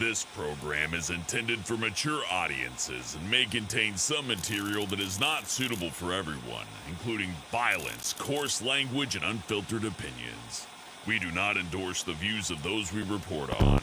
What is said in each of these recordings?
This program is intended for mature audiences and may contain some material that is not suitable for everyone, including violence, coarse language, and unfiltered opinions. We do not endorse the views of those we report on.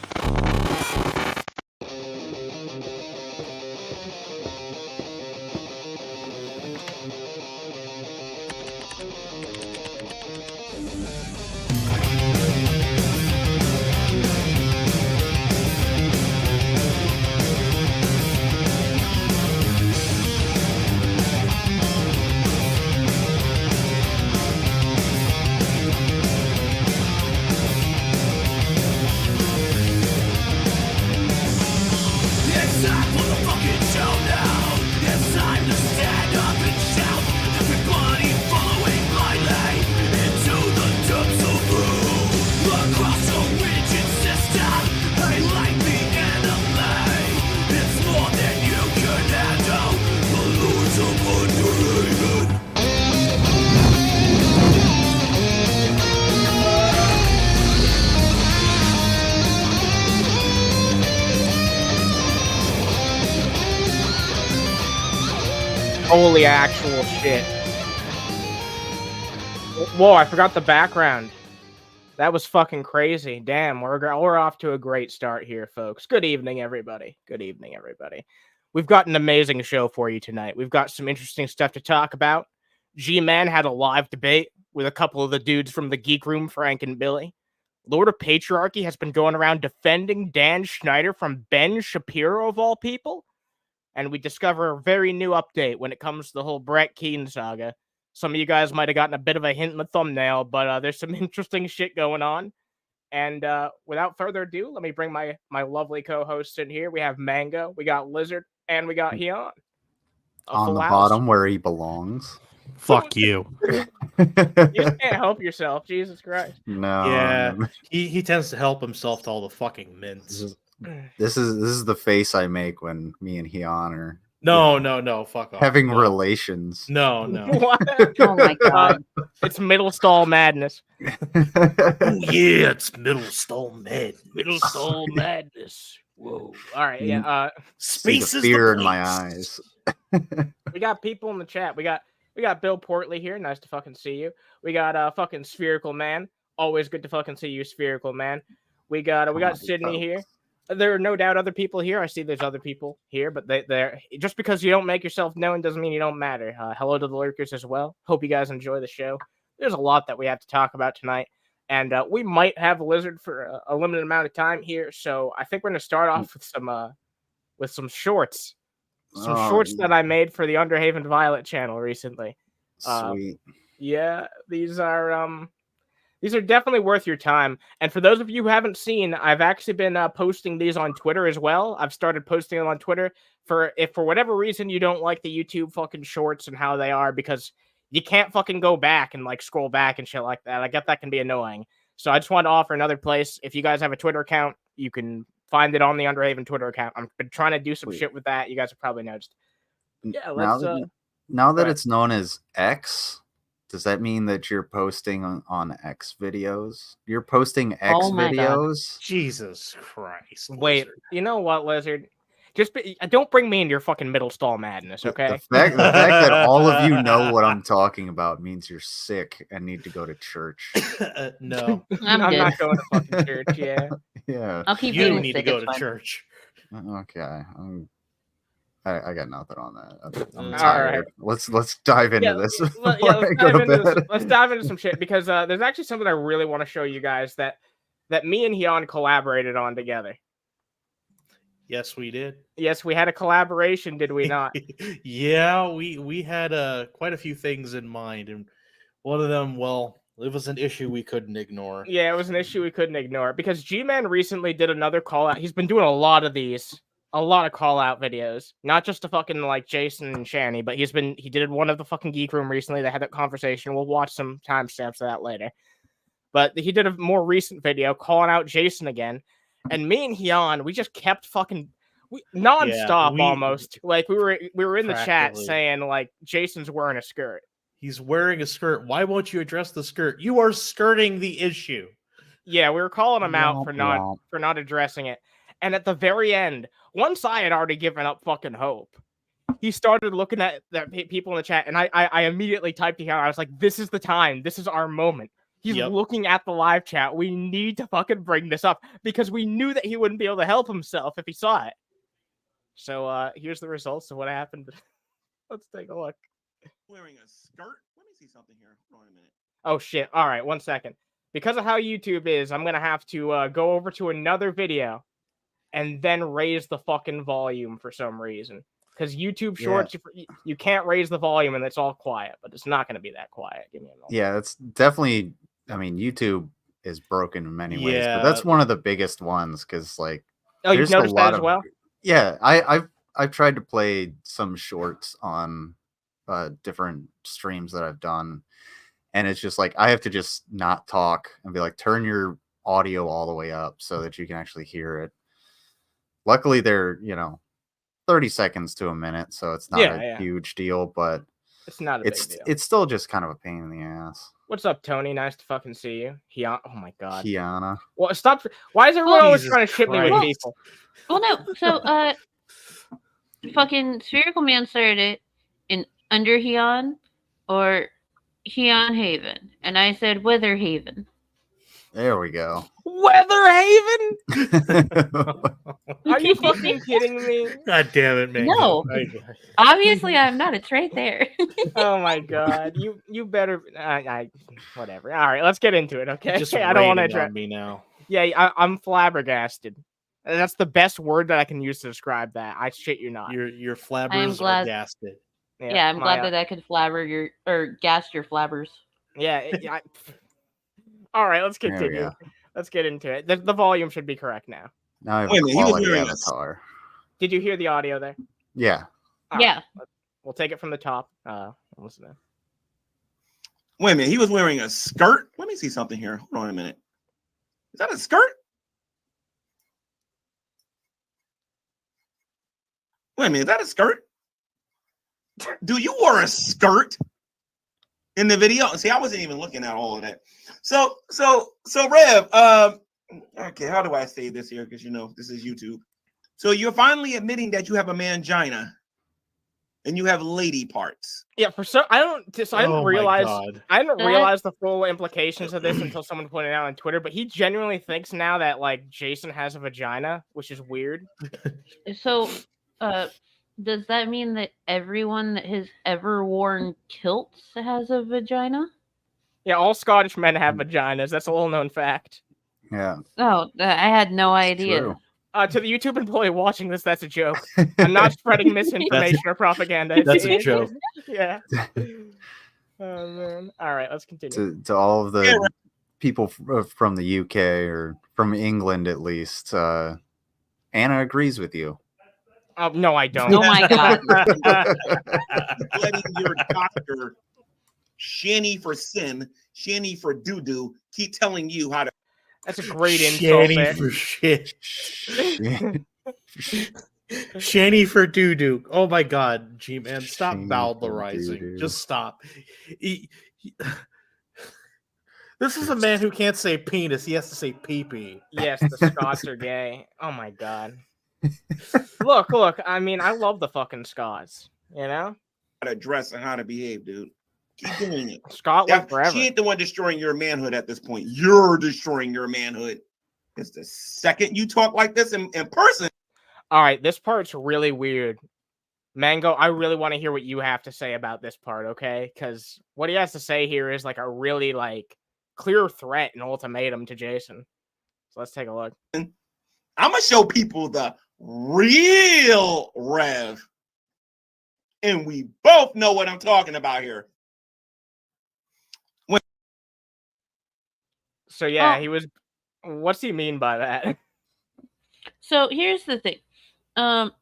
Holy actual shit. Whoa, I forgot the background. That was fucking crazy. Damn, we're off to a great start here, folks. Good evening, everybody. Good evening, everybody. We've got an amazing show for you tonight. We've got some interesting stuff to talk about. G-Man had a live debate with a couple of the dudes from the Geek Room, Frank and Billy. Lord of Patriarchy has been going around defending Dan Schneider from Ben Shapiro, of all people. And we discover a very new update when it comes to the whole Brett Keane saga. Some of you guys might have gotten a bit of a hint in the thumbnail, but there's some interesting shit going on. And without further ado, let me bring my lovely co-hosts in here. We have Mango, we got Lizard, and we got Hyun. On the bottom where he belongs. Fuck you. You just can't help yourself, Jesus Christ. No. Yeah, he tends to help himself to all the fucking mints. This is the face I make when me and Hyun are No, fuck off. having relations. No. What? Oh my god. It's middle stall madness. Oh yeah, it's middle stall madness. Middle stall madness. Whoa. All right, yeah. See Space the is fear the in my place. eyes. We got people in the chat. We got Bill Portley here. Nice to fucking see you. We got fucking Spherical Man. Always good to fucking see you, Spherical Man. We got Sydney here. There are no doubt other people here. I see there's other people here, but they're just because you don't make yourself known doesn't mean you don't matter. Hello to the lurkers as well. Hope you guys enjoy the show. There's a lot that we have to talk about tonight, and we might have Lizard for a limited amount of time here. So I think we're gonna start off with some shorts, shorts that I made for the Underhaven Violet channel recently. Sweet. Yeah, these are definitely worth your time. And for those of you who haven't seen, I've actually been posting these on Twitter as well. I've started posting them on Twitter if for whatever reason you don't like the YouTube fucking shorts and how they are, because you can't fucking go back and like scroll back and shit like that. I get that can be annoying. So I just want to offer another place. If you guys have a Twitter account, you can find it on the Underhaven Twitter account. I've been trying to do some shit with that. You guys have probably noticed. Yeah, let's now that it's known as X, does that mean that you're posting on X videos? You're posting X videos? God. Jesus Christ. Wait, Lizard. You know what, Lizard? Don't bring me into your fucking middle stall madness, okay? The fact that all of you know what I'm talking about means you're sick and need to go to church. No. I'm not going to fucking church, yeah. Yeah. I'll keep You being need to sick, go it's to fine. church. Okay. I got nothing on that. I'm All tired. right. Let's dive into this. Let's dive into some shit, because there's actually something I really want to show you guys that me and Hyun collaborated on together. Yes, we did. Yes, we had a collaboration, did we not? Yeah, we had quite a few things in mind, and one of them, well, it was an issue we couldn't ignore. Yeah, it was an issue we couldn't ignore, because G-Man recently did another call out. He's been doing a lot of call out videos, not just to fucking like Jason and Shani, but he did one of the fucking Geek Room recently. They had that conversation. We'll watch some timestamps of that later. But he did a more recent video calling out Jason again. And me and Hyun, we just kept fucking nonstop almost. Like we were in the chat saying like Jason's wearing a skirt. He's wearing a skirt. Why won't you address the skirt? You are skirting the issue. Yeah, we were calling him out for not addressing it. And at the very end, once I had already given up fucking hope, he started looking at the people in the chat, and I immediately typed here. I was like, "This is the time. This is our moment." He's looking at the live chat. We need to fucking bring this up because we knew that he wouldn't be able to help himself if he saw it. So here's the results of what happened. Let's take a look. Wearing a skirt. Let me see something here. Hold on a minute. Oh shit! All right, 1 second. Because of how YouTube is, I'm gonna have to go over to another video and then raise the fucking volume for some reason. Because YouTube Shorts, you can't raise the volume and it's all quiet, but it's not going to be that quiet. Give me a moment. Yeah, it's definitely. I mean, YouTube is broken in many ways, but that's one of the biggest ones because, like, you've noticed that as well. Yeah, I've tried to play some shorts on different streams that I've done, and it's just like I have to just not talk and be like, turn your audio all the way up so that you can actually hear it. Luckily, they're 30 seconds to a minute, so it's not a huge deal, but it's not a big deal. It's still just kind of a pain in the ass. What's up, Tony? Nice to fucking see you. Oh my god. Kiana. Well, stop. Why is everyone always trying to ship me with people? Well, no. So, fucking Spherical Man started it in Underhaven or Haven, and I said Weatherhaven. There we go. Weatherhaven? Are you fucking kidding me? God damn it, man. No. Obviously, I'm not. It's right there. Oh my god. You better. Whatever. All right, let's get into it, okay? I don't want to address me now. Yeah, I'm flabbergasted. That's the best word that I can use to describe that. I shit you not. Your flabbers are gasted. Yeah, I'm glad that I could gas your flabbers. Yeah. All right, let's continue. Let's get into it. The volume should be correct now. Now I have a quality avatar. Did you hear the audio there? Yeah. Yeah. We'll take it from the top. Listen to. Wait a minute. He was wearing a skirt. Let me see something here. Hold on a minute. Is that a skirt? Wait a minute. Is that a skirt? Do you wear a skirt in the video? See, I wasn't even looking at all of that. So Rev, okay, how do I say this here? Because this is YouTube. So you're finally admitting that you have a mangina and you have lady parts. Yeah, I didn't realize the full implications of this until someone pointed it out on Twitter, but he genuinely thinks now that like Jason has a vagina, which is weird. So does that mean that everyone that has ever worn kilts has a vagina? Yeah, all Scottish men have vaginas. That's a well-known fact. Yeah. Oh, I had no idea. True. To the YouTube employee watching this, that's a joke. I'm not spreading misinformation or propaganda. That's a joke. Yeah. Oh, man. All right, let's continue. To all of the people from the UK or from England, at least, Anna agrees with you. Oh, no, I don't. Oh, my God. Letting your doctor, Shanny for sin, Shanny for doo-doo, keep telling you how to. That's a great insult. Shanny for shit. Shanny for doo-doo. Oh my god, G-Man, stop bowdlerizing. Just stop. This is a man who can't say penis. He has to say pee-pee. Yes, the Scots are gay. Oh my god. Look. I mean, I love the fucking Scots. How to dress and how to behave, dude. Keep doing it. Scotland forever. She ain't the one destroying your manhood at this point. You're destroying your manhood. It's the second you talk like this in person. All right, this part's really weird. Mango, I really want to hear what you have to say about this part, okay? Because what he has to say here is like a really like clear threat and ultimatum to Jason. So let's take a look. I'm gonna show people the real Rev, and we both know what I'm talking about here. So yeah, he was. What's he mean by that? So here's the thing. A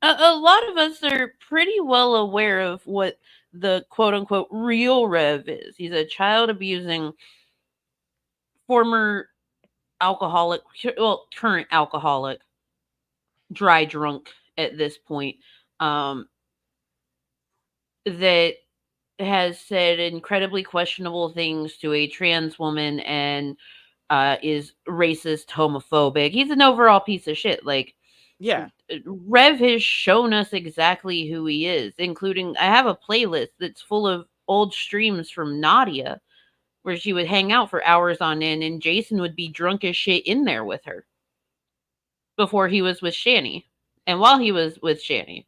lot of us are pretty well aware of what the quote-unquote real Rev is. He's a child-abusing, former alcoholic, well, current alcoholic, dry drunk at this point, that has said incredibly questionable things to a trans woman and is racist, homophobic. He's an overall piece of shit. Like, Yeah. Rev has shown us exactly who he is, including I have a playlist that's full of old streams from Nadia where she would hang out for hours on end and Jason would be drunk as shit in there with her before he was with Shani and while he was with Shani.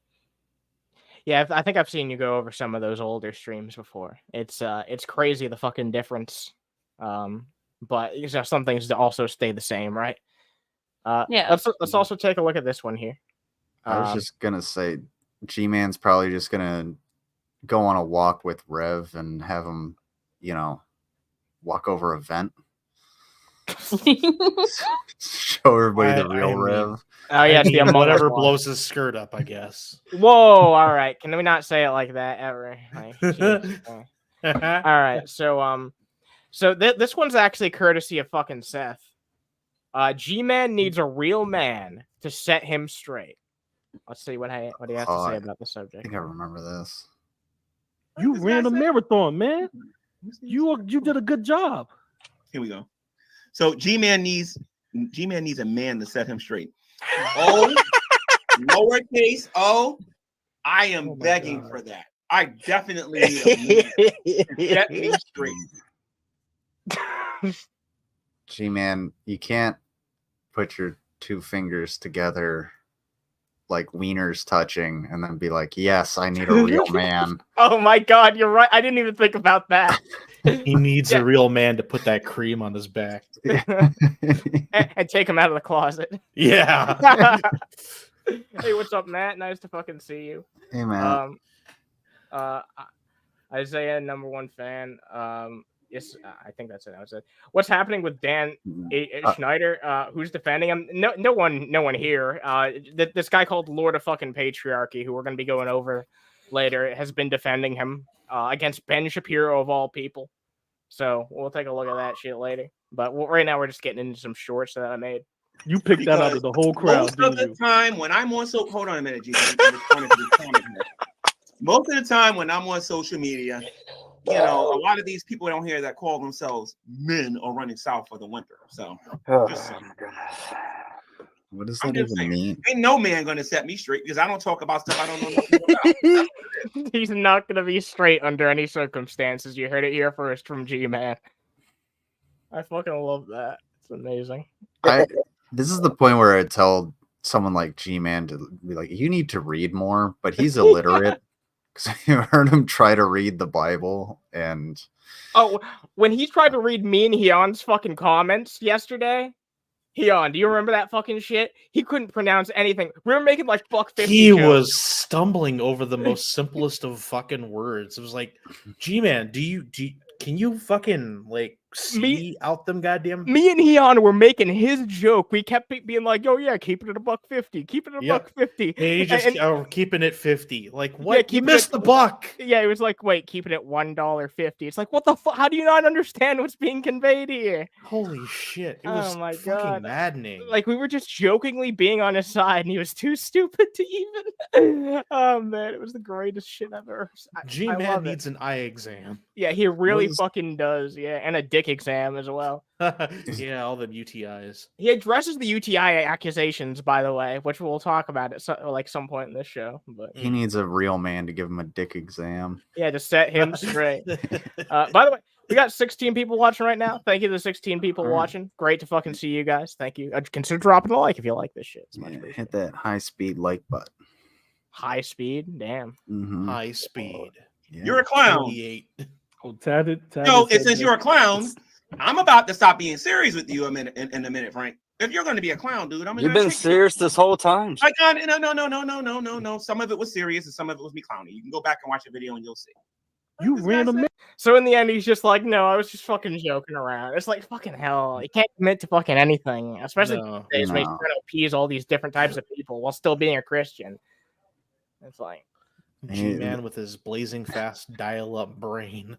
Yeah, I think I've seen you go over some of those older streams before. It's crazy the fucking difference. But you know, some things also stay the same, right? Yeah. Let's also take a look at this one here. I was just gonna say, G-Man's probably just gonna go on a walk with Rev and have him, walk over a vent. Show everybody the real Rev. Oh yeah, it's the Among Us whatever one. blows his skirt up, I guess. Whoa! All right, can we not say it like that ever? Like, all right, so this one's actually courtesy of fucking Seth. G-Man needs a real man to set him straight. Let's see what he has to say about the I subject. think I remember this. You ran a marathon, man. You did a good job. Here we go. So G-Man needs a man to set him straight. Oh, lowercase o. I am begging for that. I definitely need a man to set me straight. G-Man, you can't put your two fingers together like wieners touching and then be like, yes, I need a real man. Oh my god, you're right. I didn't even think about that. He needs a real man to put that cream on his back. and take him out of the closet. Yeah. Hey, what's up, Matt? Nice to fucking see you. Hey, man. Isaiah, number one fan. Yes, I think that's it. That was it. What's happening with Dan Schneider? Who's defending him? No one here. This guy called Lord of fucking Patriarchy, who we're going to be going over later, has been defending him against Ben Shapiro of all people. So we'll take a look at that shit later. But right now we're just getting into some shorts that I made. You picked that out of the whole crowd. Most of the time when I'm on hold on a minute, G. Most of the time when I'm on social media, a lot of these people down here that call themselves men are running south for the winter. So, what does that even mean? Ain't no man going to set me straight because I don't talk about stuff I don't know nothing about. He's not going to be straight under any circumstances. You heard it here first from G-Man. I fucking love that. It's amazing. This is the point where I tell someone like G-Man to be like, you need to read more, but he's illiterate. Because you heard him try to read the Bible and... Oh, when he tried to read me and Hyun's fucking comments yesterday, Hyun, do you remember that fucking shit? He couldn't pronounce anything. We were making like $1.50. He was stumbling over the most simplest of fucking words. It was like, G-Man, can you fucking like see out them goddamn? Me and Hyun were making his joke. We kept being like, "Oh yeah, keep it at $1.50. Keep it at $1.50." And he just keeping it 50. Like what? Yeah, you missed the buck. Yeah, it was like, wait, keep it at $1.50. It's like, what the fuck? How do you not understand what's being conveyed here? Holy shit! It was fucking maddening. Like we were just jokingly being on his side, and he was too stupid to even. Oh man, it was the greatest shit I've ever. G-Man needs an eye exam. Yeah, he really fucking does. Yeah, and a dick exam as well. Yeah, all the UTIs. He addresses the UTI accusations, by the way, which we'll talk about at some point in this show. But he needs a real man to give him a dick exam. Yeah, to set him straight. By the way, we got 16 people watching right now. Thank you to the 16 people watching. Great to fucking see you guys. Thank you. Consider dropping a like if you like this shit. Hit that high speed like button. High speed? Damn. Mm-hmm. High speed. Yeah. You're a clown. No, since you're a clown, I'm about to stop being serious with you in a minute, Frank. If you're going to be a clown, dude, You've been serious this whole time. No. Some of it was serious and some of it was me clowning. You can go back and watch the video and you'll see. You ran a So in the end, he's just like, no, I was just fucking joking around. It's like, fucking hell. You can't commit to fucking anything, especially these days when he's trying to appease all these different types of people while still being a Christian. It's like G-Man with his blazing fast dial-up brain.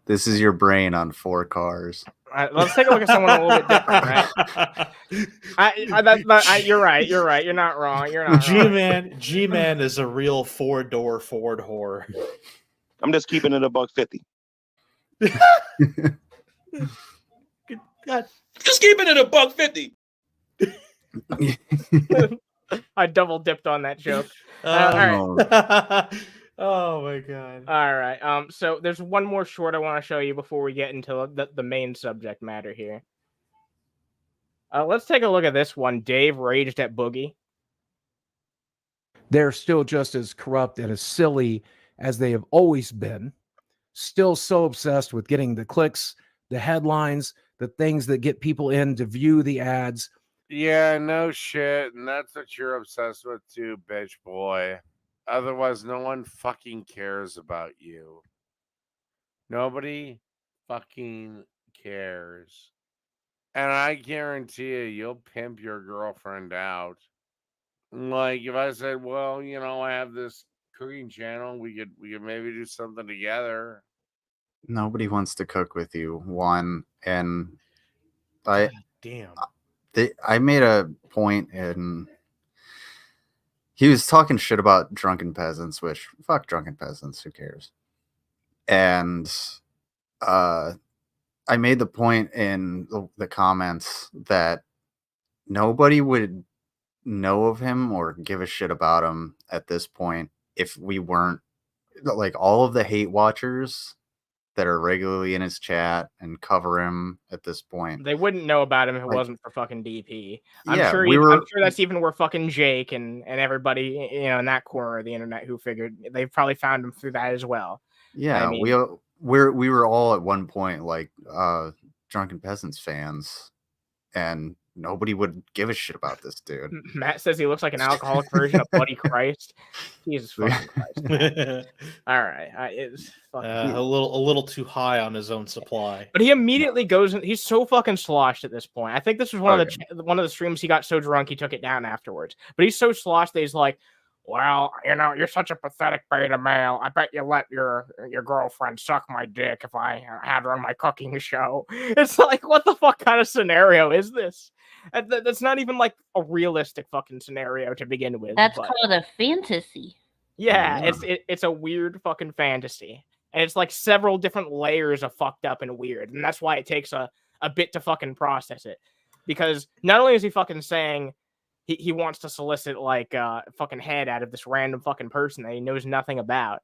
This is your brain on 4 cars. Let's take a look at someone a little bit different, right? You're right. You're not wrong. You're not wrong. G-Man is a real 4-door Ford whore. I'm just keeping it $1.50. God. Just keeping it $1.50. I double dipped on that joke. All right. Oh my god. All right. So there's one more short I want to show you before we get into the main subject matter here. Let's take a look at this one. Dave raged at Boogie. They're still just as corrupt and as silly as they have always been. Still so obsessed with getting the clicks, the headlines, the things that get people in to view the ads. Yeah, no shit. And that's what you're obsessed with too, bitch boy. Otherwise, no one fucking cares about you. Nobody fucking cares. And I guarantee you'll pimp your girlfriend out. Like if I said, well, you know, I have this cooking channel, we could maybe do something together. Nobody wants to cook with you. One, and I Damn. I made a point, and he was talking shit about drunken peasants, which fuck drunken peasants, who cares? And I made the point in the comments that nobody would know of him or give a shit about him at this point if we weren't, like, all of the hate watchers that are regularly in his chat and cover him at this point. They wouldn't know about him if it wasn't for fucking DP. I'm Yeah, sure. we I'm were- sure that's even where fucking Jake and everybody, you know, in that corner of the internet who figured they probably found him through that as well. Yeah, I mean, we were all at one point like drunken peasants fans, and nobody would give a shit about this dude. Matt says he looks like an alcoholic version of Buddy Christ. Jesus fucking Christ. Matt. All right, it's fucking A little too high on his own supply. But he immediately goes in. He's so fucking sloshed at this point. I think this was one of the streams he got so drunk he took it down afterwards. But he's so sloshed that he's like, well, you know, you're such a pathetic beta male. I bet you let your girlfriend suck my dick if I had her on my cooking show. It's like, what the fuck kind of scenario is this? That's not even like a realistic fucking scenario to begin with. That's called a fantasy. Yeah, it's a weird fucking fantasy. And it's like several different layers of fucked up and weird. And that's why it takes a bit to fucking process it. Because not only is he fucking saying he wants to solicit like fucking head out of this random fucking person that he knows nothing about,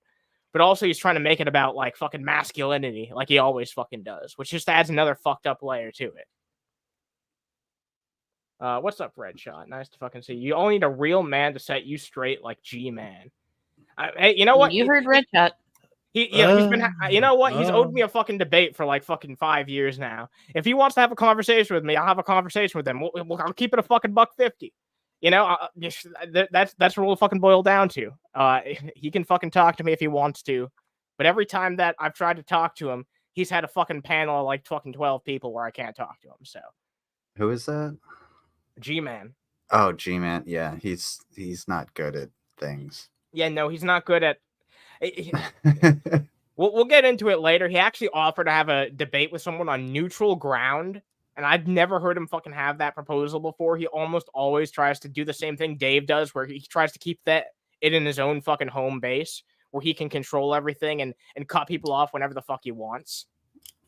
but also he's trying to make it about like fucking masculinity, like he always fucking does, which just adds another fucked up layer to it. What's up, Red Shot? Nice to fucking see you. You only need a real man to set you straight like G-Man. Hey, you know what? You heard Red Shot. He's been, you know what? He's owed me a fucking debate for like fucking 5 years now. If he wants to have a conversation with me, I'll have a conversation with him. I'll keep it a fucking $1.50. You know, that's what we'll fucking boil down to. He can fucking talk to me if he wants to, but every time that I've tried to talk to him, he's had a fucking panel of like fucking 12 people where I can't talk to him. So, Who is that? G-Man. Oh, G-Man. Yeah, he's not good at things. Yeah, no, he's not good at. We'll get into it later. He actually offered to have a debate with someone on neutral ground, and I've never heard him fucking have that proposal before. He almost always tries to do the same thing Dave does, where he tries to keep it in his own fucking home base, where he can control everything and cut people off whenever the fuck he wants.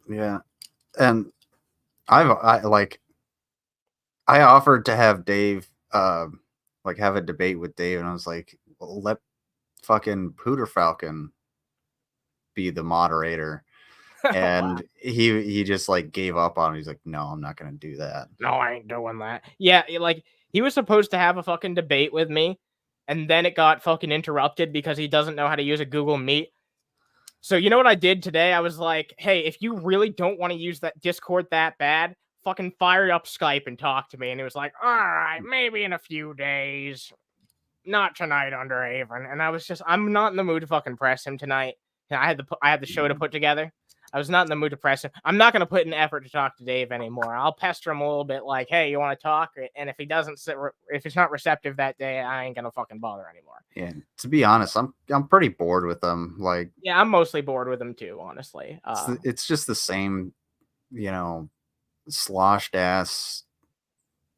Yeah, and I offered to have Dave like have a debate with Dave, and I was like, well, let fucking Pooter Falcon be the moderator. And he just like gave up on it. He's like, no, I'm not gonna do that. No, I ain't doing that. Yeah, like he was supposed to have a fucking debate with me, and then it got fucking interrupted because he doesn't know how to use a Google Meet. So you know what I did today? I was like, hey, if you really don't want to use that Discord that bad, fucking fire up Skype and talk to me. And he was like, all right, maybe in a few days. Not tonight, Underhaven. And I was just, I'm not in the mood to fucking press him tonight. I had the show to put together. I was not in the mood to press him. I'm not going to put an effort to talk to Dave anymore. I'll pester him a little bit like, hey, you want to talk? And if he doesn't, if it's not receptive that day, I ain't going to fucking bother anymore. Yeah, to be honest, I'm pretty bored with him. Like, yeah, I'm mostly bored with him too, honestly. It's just the same, you know, sloshed ass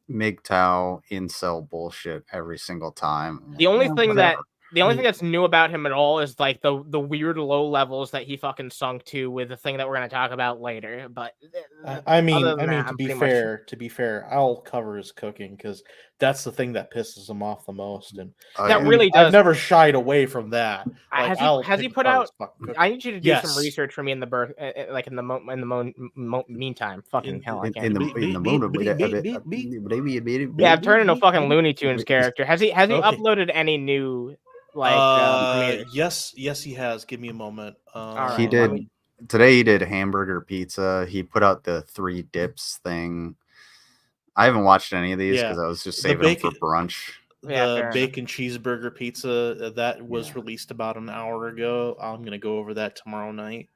MGTOW incel bullshit every single time. The only thing that The only thing that's new about him at all is like the weird low levels that he fucking sunk to with the thing that we're gonna talk about later. But I mean, other than that, to I'm be pretty much- fair, I'll cover his cooking because that's the thing that pisses him off the most. And that really does. I've never shied away from that. Like, has he put out? I need you to do some research for me in the birth, like in the meantime. Fucking hell, I can't. In the moment. Yeah, I've turned into a fucking Looney Tunes character. Has he uploaded any new premieres? Yes, he has. Give me a moment. He did today. He did hamburger pizza. He put out the 3 dips thing. I haven't watched any of these because I was just saving them for brunch. The bacon cheeseburger pizza that was released about an hour ago. I'm gonna go over that tomorrow night.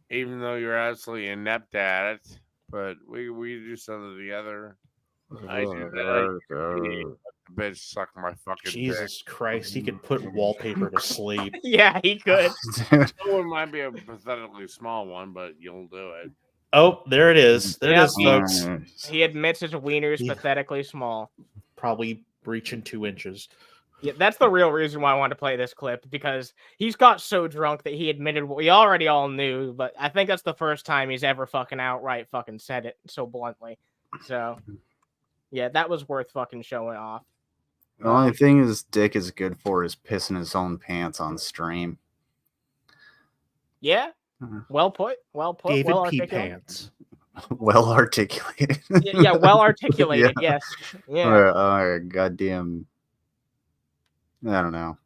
Even though you're absolutely inept at it, but we do something together. I do that. The bitch suck my fucking Jesus dick. Christ, he could put wallpaper to sleep. Yeah, he could. That one might be a pathetically small one, but you'll do it. Oh, there it is. There it is, folks. He admits his wiener's pathetically small. Probably reaching 2 inches. Yeah, that's the real reason why I wanted to play this clip, because he's got so drunk that he admitted what we already all knew, but I think that's the first time he's ever fucking outright fucking said it so bluntly. So, yeah, that was worth fucking showing off. The only thing his dick is good for is pissing his own pants on stream. Yeah, well put. David well P. articulated. Pants. Well articulated. Yeah, well articulated. Yes. Yeah. Goddamn. I don't know.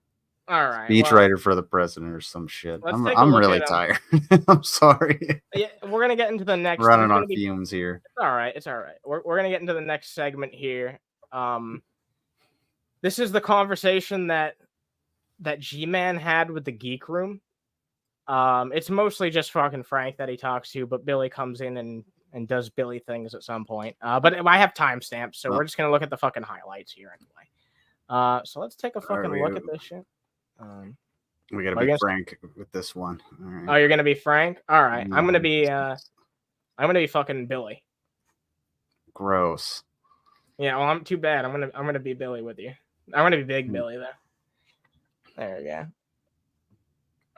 All right. Speechwriter for the president or some shit. Let's take a I'm look really at tired. I'm sorry. Yeah, we're gonna get into the next. Running on fumes here. It's all right. It's all right. We're gonna get into the next segment here. This is the conversation that G-Man had with the Geek Room. It's mostly just fucking Frank that he talks to, but Billy comes in and does Billy things at some point. But I have timestamps, so we're just gonna look at the fucking highlights here anyway. So let's take a fucking look at this shit. We gotta be Frank with this one. All right. Oh, you're gonna be Frank? All right. I'm gonna be fucking Billy. Gross. Yeah, well, I'm too bad. I'm gonna be Billy with you. I'm gonna be Big Billy though. There we go.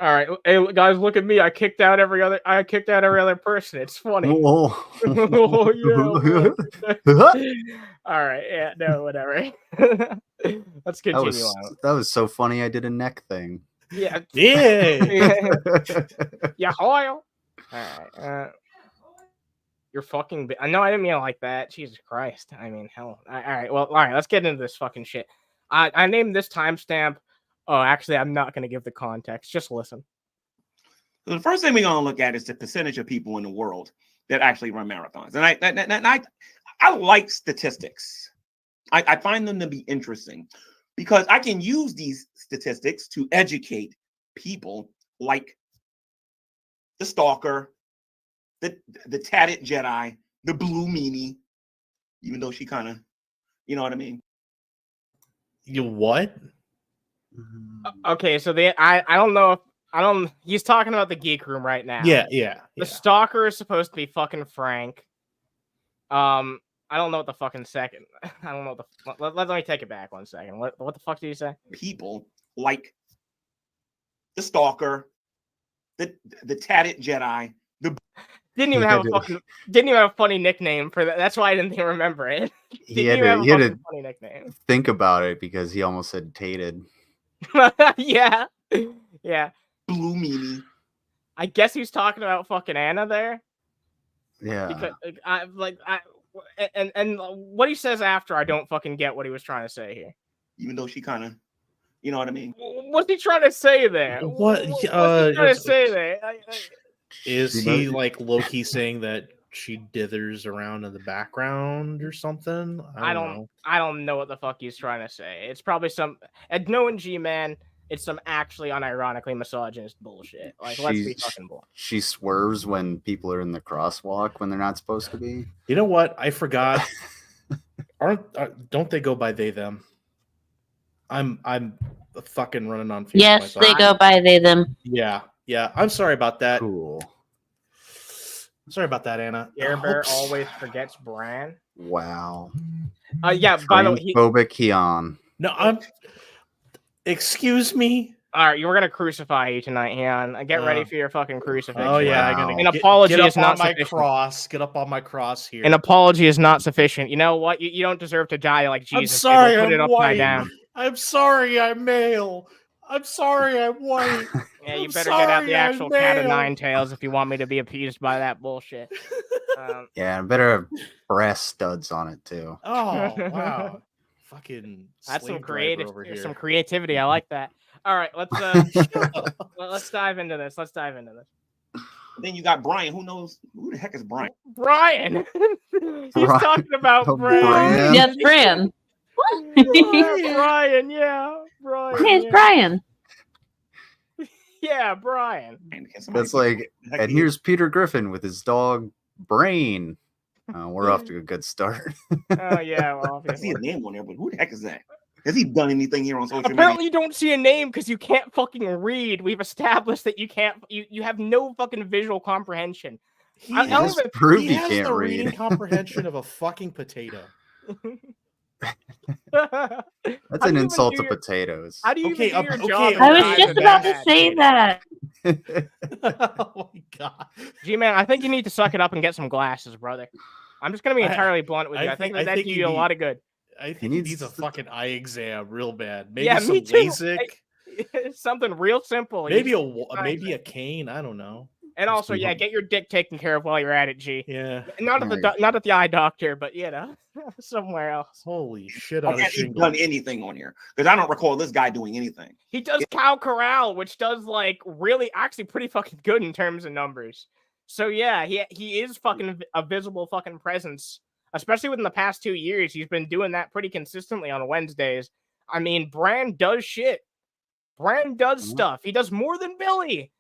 All right, hey guys, look at me. I kicked out every other person. It's funny. Oh, yeah. All right, yeah, no, whatever. Let's continue on. That was so funny. I did a neck thing. Yeah. Yeah. Yeah. All right. You're fucking. No, I didn't mean it like that. Jesus Christ. I mean, hell. All right. Well, all right. Let's get into this fucking shit. I named this timestamp. Oh, actually, I'm not going to give the context. Just listen. So the first thing we're going to look at is the percentage of people in the world that actually run marathons. And I like statistics. I find them to be interesting because I can use these statistics to educate people like the stalker, the tatted Jedi, the blue meanie, even though she kind of, you know what I mean? You what? Okay, so I don't know if he's talking about the Geek Room right now. Yeah. The stalker is supposed to be fucking Frank. I don't know what the fucking second. I don't know what let me take it back 1 second. What the fuck did you say? People like the stalker, the tatted Jedi, didn't even have a funny nickname for that. That's why I didn't even remember it. He had to funny nickname. Think about it because he almost said tated. Yeah. Blue meanie. I guess he's talking about fucking Anna there. Yeah. Because and what he says after, I don't fucking get what he was trying to say here. Even though she kind of, you know what I mean? What's he trying to say there? What's he trying to say there? Is he like low-key saying that she dithers around in the background or something? I don't know what the fuck he's trying to say. It's probably some knowing G-Man, it's some actually unironically misogynist bullshit. Like, let's be fucking bull. She swerves when people are in the crosswalk when they're not supposed to be. You know what? I forgot. Don't they go by they them? I'm fucking running on. Yes, they go by they them. Yeah. I'm sorry about that. Cool. Sorry about that, Anna. Air Bear always forgets Bran. Wow. Yeah. By the way, phobic Keon. No, Excuse me. All right, we're gonna crucify you tonight, Heon. Get ready for your fucking crucifixion. Oh yeah, I gotta An apology get is up not on my sufficient. cross. Get up on my cross here. An apology is not sufficient. You know what? You don't deserve to die like Jesus. I'm sorry, Put it I'm upside white. down. I'm sorry, I'm male. I'm sorry, I'm white. Yeah, you I'm better get out sorry, the I'm actual cat of male. nine tails if you want me to be appeased by that bullshit. Yeah, better have brass studs on it too. Oh wow. Fucking That's some slave driver creative, over here. some creativity. I like that. All right, let's dive into this. Let's dive into this. Then you got Brian. Who knows who the heck is Brian? Brian. He's talking about Brian. Yes, Brian. Yeah, Brian. Yeah, Brian. Hey, it's Brian. Yeah, Brian. That's like, and here's Peter Griffin with his dog Brain. We're off to a good start. Oh yeah, well, I see a name on there, but who the heck is that? Has he done anything here on social Apparently, media? you don't see a name because you can't fucking read. We've established that you can't. You have no fucking visual comprehension. He I don't has, even prove he he has can't the read. reading comprehension of a fucking potato. That's an insult to potatoes. How do you Okay, even do your okay, job? I was just about to say that. Oh my god. G-Man, I think you need to suck it up and get some glasses, brother. I'm just gonna be entirely blunt with you. I think that do you a lot of good. I think he needs a fucking eye exam real bad. Maybe Yeah, some me too. LASIK. Something real simple. Maybe a cane. I don't know. And also, yeah, get your dick taken care of while you're at it, G. Yeah. Not at the eye doctor, but you know, somewhere else. Holy shit! Has he done anything on here? Because I don't recall this guy doing anything. He does Cow Corral, which does like really actually pretty fucking good in terms of numbers. So yeah, he is fucking a visible fucking presence, especially within the past 2 years. He's been doing that pretty consistently on Wednesdays. I mean, Brand does shit. Brand does stuff. He does more than Billy.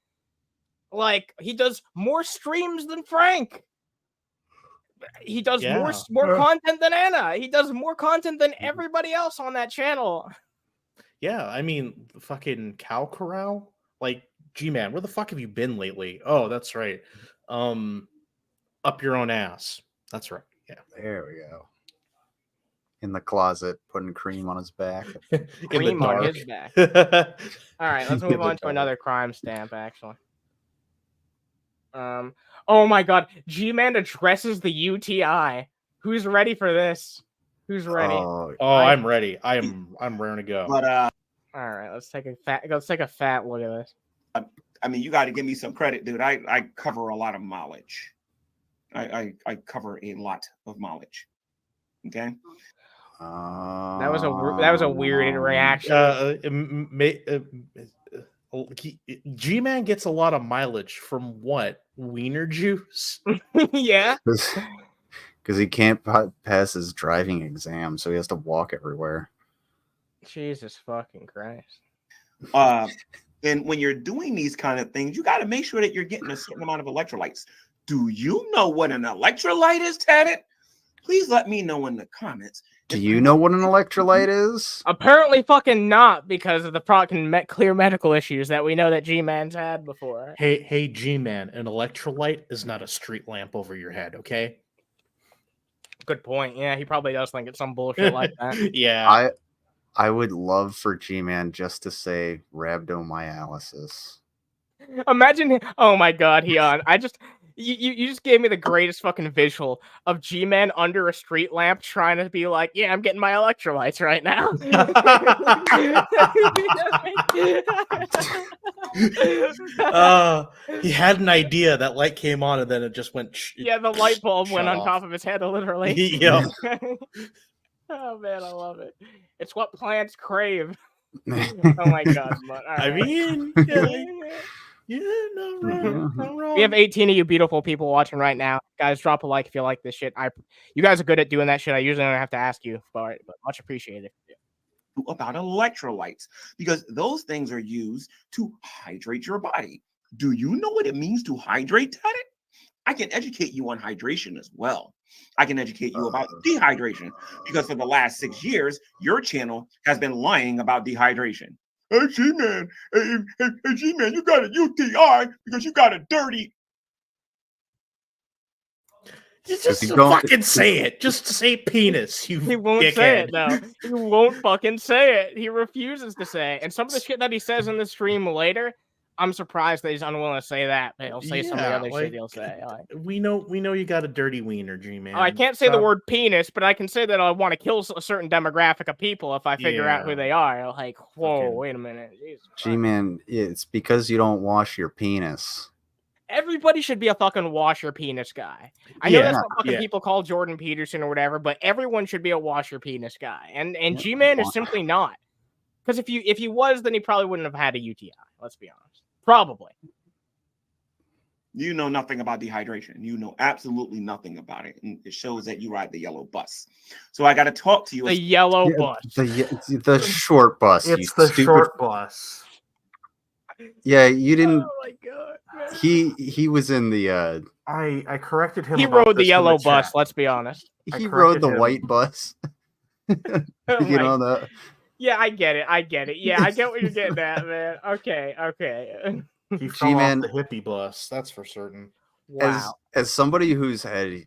Like, he does more streams than Frank. He does more content than Anna. He does more content than everybody else on that channel. Yeah, I mean, fucking Cow Corral. Like, G-Man, where the fuck have you been lately? Oh, that's right. Up your own ass. That's right. Yeah. There we go. In the closet, putting cream on his back. Cream on his back. All right, let's move on to another crime stamp, actually. Oh my god, G-Man addresses the UTI. Who's ready for this? Who's ready? Oh, I'm ready. I'm raring to go. But all right, let's take a fat look at this. I mean, you got to give me some credit, dude. I cover a lot of mileage. I cover a lot of mileage. Okay. That was a weird reaction. G-Man gets a lot of mileage from what? Wiener juice? Yeah. Because he can't pass his driving exam, so he has to walk everywhere. Jesus fucking Christ. And when you're doing these kind of things, you got to make sure that you're getting a certain amount of electrolytes. Do you know what an electrolyte is, Tadded? Please let me know in the comments. Do you know what an electrolyte is? Apparently fucking not, because of the fucking clear medical issues that we know that G-Man's had before. Hey, G-Man, an electrolyte is not a street lamp over your head, okay? Good point. Yeah, he probably does think it's some bullshit like that. Yeah. I would love for G-Man just to say rhabdomyolysis. Imagine, oh my god, you just gave me the greatest fucking visual of G-Man under a street lamp trying to be like, yeah, I'm getting my electrolytes right now. He had an idea. That light came on and then it just went. Yeah, the light bulb went on top of his head, literally. Yeah. Oh man, I love it. It's what plants crave. Oh my god. I mean, yeah, no wrong. We have 18 of you beautiful people watching right now. Guys, drop a like if you like this shit. You guys are good at doing that shit. I usually don't have to ask you for it, but much appreciated. About electrolytes, because those things are used to hydrate your body. Do you know what it means to hydrate, Tadded? I can educate you on hydration as well. I can educate you about dehydration, because for the last 6 years, your channel has been lying about dehydration. Hey, G-Man, hey, G-Man, you got a UTI because you got a dirty. Just you don't- fucking say it. Just say penis. You He won't dickhead. say it though. He won't fucking say it. He refuses to say it. And some of the shit that he says in the stream later, I'm surprised that he's unwilling to say that, but he'll say some of the other shit he'll say. Like, we know you got a dirty wiener, G-Man. I can't say the word penis, but I can say that I want to kill a certain demographic of people if I figure out who they are. Like, whoa, wait a minute. Jesus Christ. G-Man, it's because you don't wash your penis. Everybody should be a fucking wash your penis guy. I know Yeah, that's what fucking yeah. people call Jordan Peterson or whatever, but everyone should be a wash your penis guy. And G-Man is simply not. Because if he was, then he probably wouldn't have had a UTI. Let's be honest. Probably. You know nothing about dehydration. You know absolutely nothing about it. And it shows that you ride the yellow bus. So I got to talk to you. The yellow bus. The short bus. It's you the stupid. short bus. Yeah, you didn't. Oh my god. He was in the. I corrected him. He about rode the this in yellow chat. bus, let's be honest. He rode corrected the him. white bus. Oh You my- know that. Yeah, I get it. Yeah, I get what you're getting at, man. Okay. He fell off G-Man, the hippie bus. That's for certain. Wow. as somebody who's had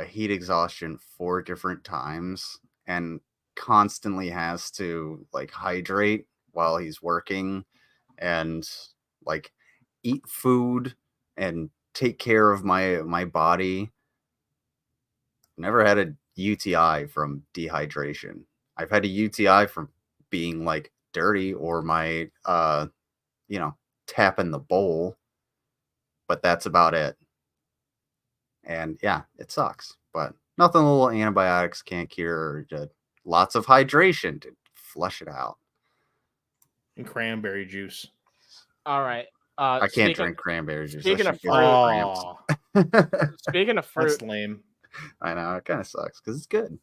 heat exhaustion 4 different times and constantly has to like hydrate while he's working and like eat food and take care of my body, never had a UTI from dehydration. I've had a UTI from being like dirty or my tapping the bowl, but that's about it. And yeah, it sucks, but nothing little antibiotics can't cure. Just lots of hydration to flush it out. And cranberry juice. All right. I can't drink cranberry juice. Speaking of That shit gives me fruit, cramps. speaking of fruit, That's lame. I know, it kind of sucks because it's good.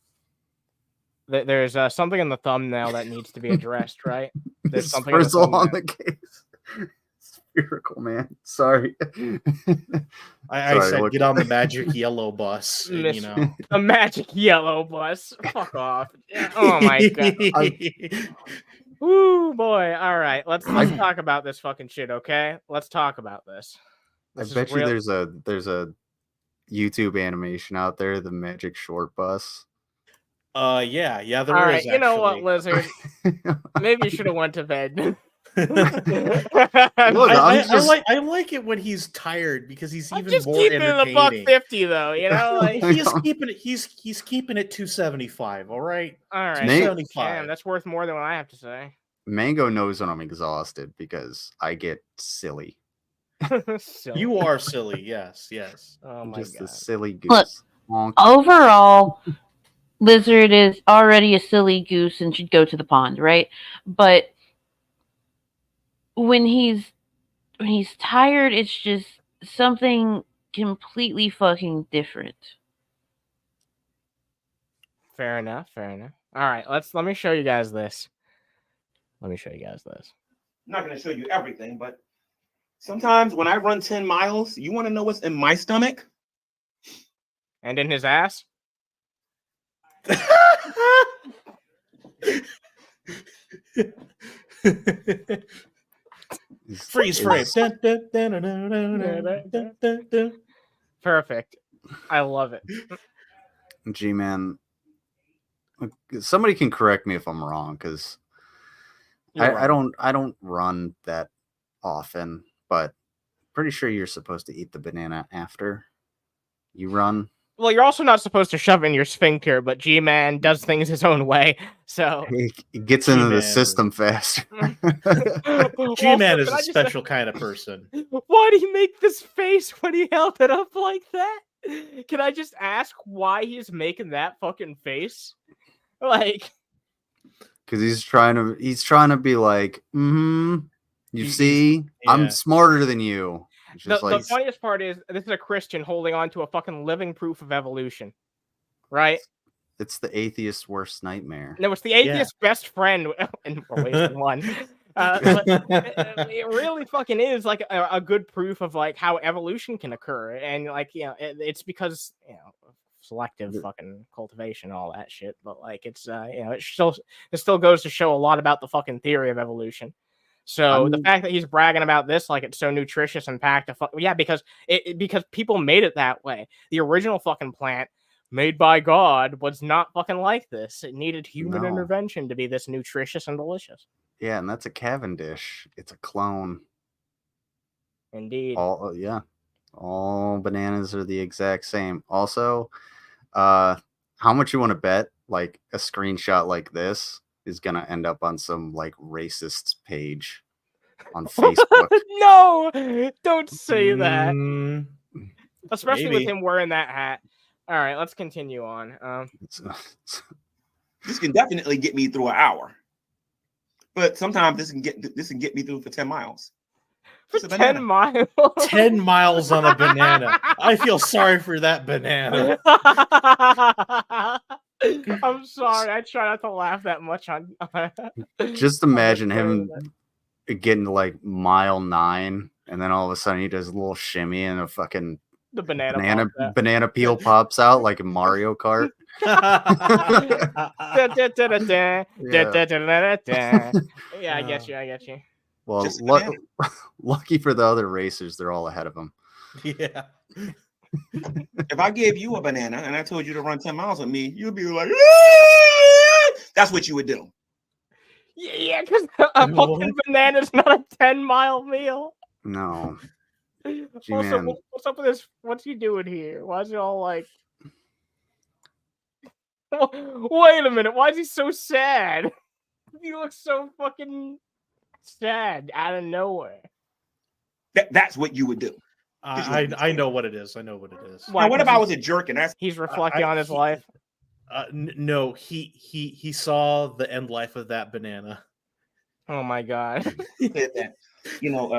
there's something in the thumbnail that needs to be addressed, right? There's It's something in the Frizzle on thumbnail. the case. Spherical, man. Sorry. I Sorry, said look- get on the magic yellow bus. And, Miss- you know. A magic yellow bus. Fuck off. Oh my god. Woo boy. All right. Let's talk about this fucking shit, okay? Let's talk about this. I This is bet you real- there's a YouTube animation out there, the magic short bus. Yeah, there All is. right, you know what, actually. Lizard? Maybe you should have went to bed. Look, I like it when he's tired because he's I'm even just more keeping it a entertaining. $1.50 though, you know. Like, He's keeping it 275. All right. all right, Nate- 275. damn, that's worth more than what I have to say. Mango knows when I'm exhausted because I get silly. Silly. You are silly. Yes. Oh I'm my just god. a silly goose. Look, Honk. Overall, Lizard is already a silly goose and should go to the pond, right? But when he's tired, it's just something completely fucking different. Fair enough. All right, let me show you guys this. I'm not going to show you everything, but sometimes when I run 10 miles, you want to know what's in my stomach? And in his ass. Freeze frame. Perfect. I love it. G-Man, somebody can correct me if I'm wrong because You're I wrong. don't run that often, but pretty sure you're supposed to eat the banana after you run. Well, you're also not supposed to shove in your sphincter, but G-Man does things his own way. So It gets into the G-Man. system faster. G-Man is Also, can a I just- special kind of person. Why did he make this face when he held it up like that? Can I just ask why he's making that fucking face? Like, Because he's trying to be like, you see, I'm yeah. smarter than you. It's the just like funniest part is this is a Christian holding on to a fucking living proof of evolution, right? it's the atheist's worst nightmare. No, it's the atheist's best friend, and we're wasting one. But it really fucking is like a good proof of like how evolution can occur, and like it's because of selective fucking cultivation and all that shit. But like it's it still goes to show a lot about the fucking theory of evolution. So the I'm- fact that he's bragging about this like it's so nutritious and packed, because because people made it that way. The original fucking plant made by God was not fucking like this. It needed human No. intervention to be this nutritious and delicious. Yeah, and that's a Cavendish. It's a clone. Indeed. All bananas are the exact same. Also, how much you want to bet like a screenshot like this is gonna end up on some like racist page on Facebook? No, don't say that. Mm, Especially with maybe. him wearing that hat. All right, let's continue on. This can definitely get me through an hour, but sometimes this can get me through for 10 miles. For Just a 10 banana. miles. 10 miles on a banana. I feel sorry for that banana. I'm sorry. I try not to laugh that much on. Just imagine him show getting to like mile 9, and then all of a sudden he does a little shimmy, and a fucking the banana banana peel pops out like a Mario Kart. Yeah, I get you. I get you. Well, Just a banana. lucky for the other racers, they're all ahead of him. Yeah. If I gave you a banana and I told you to run 10 miles with me, you'd be like, "Ah!" That's what you would do. Yeah, because a fucking banana is not a 10-mile meal. No. Also, G-Man. what's up with this? What's he doing here? Why is it all like? Wait a minute. Why is he so sad? He looks so fucking sad out of nowhere. That's what you would do. I know what it is. I know what it is. Now, what if I was a jerk and that's He's reflecting on his life? No, he saw the end life of that banana. Oh my god. that,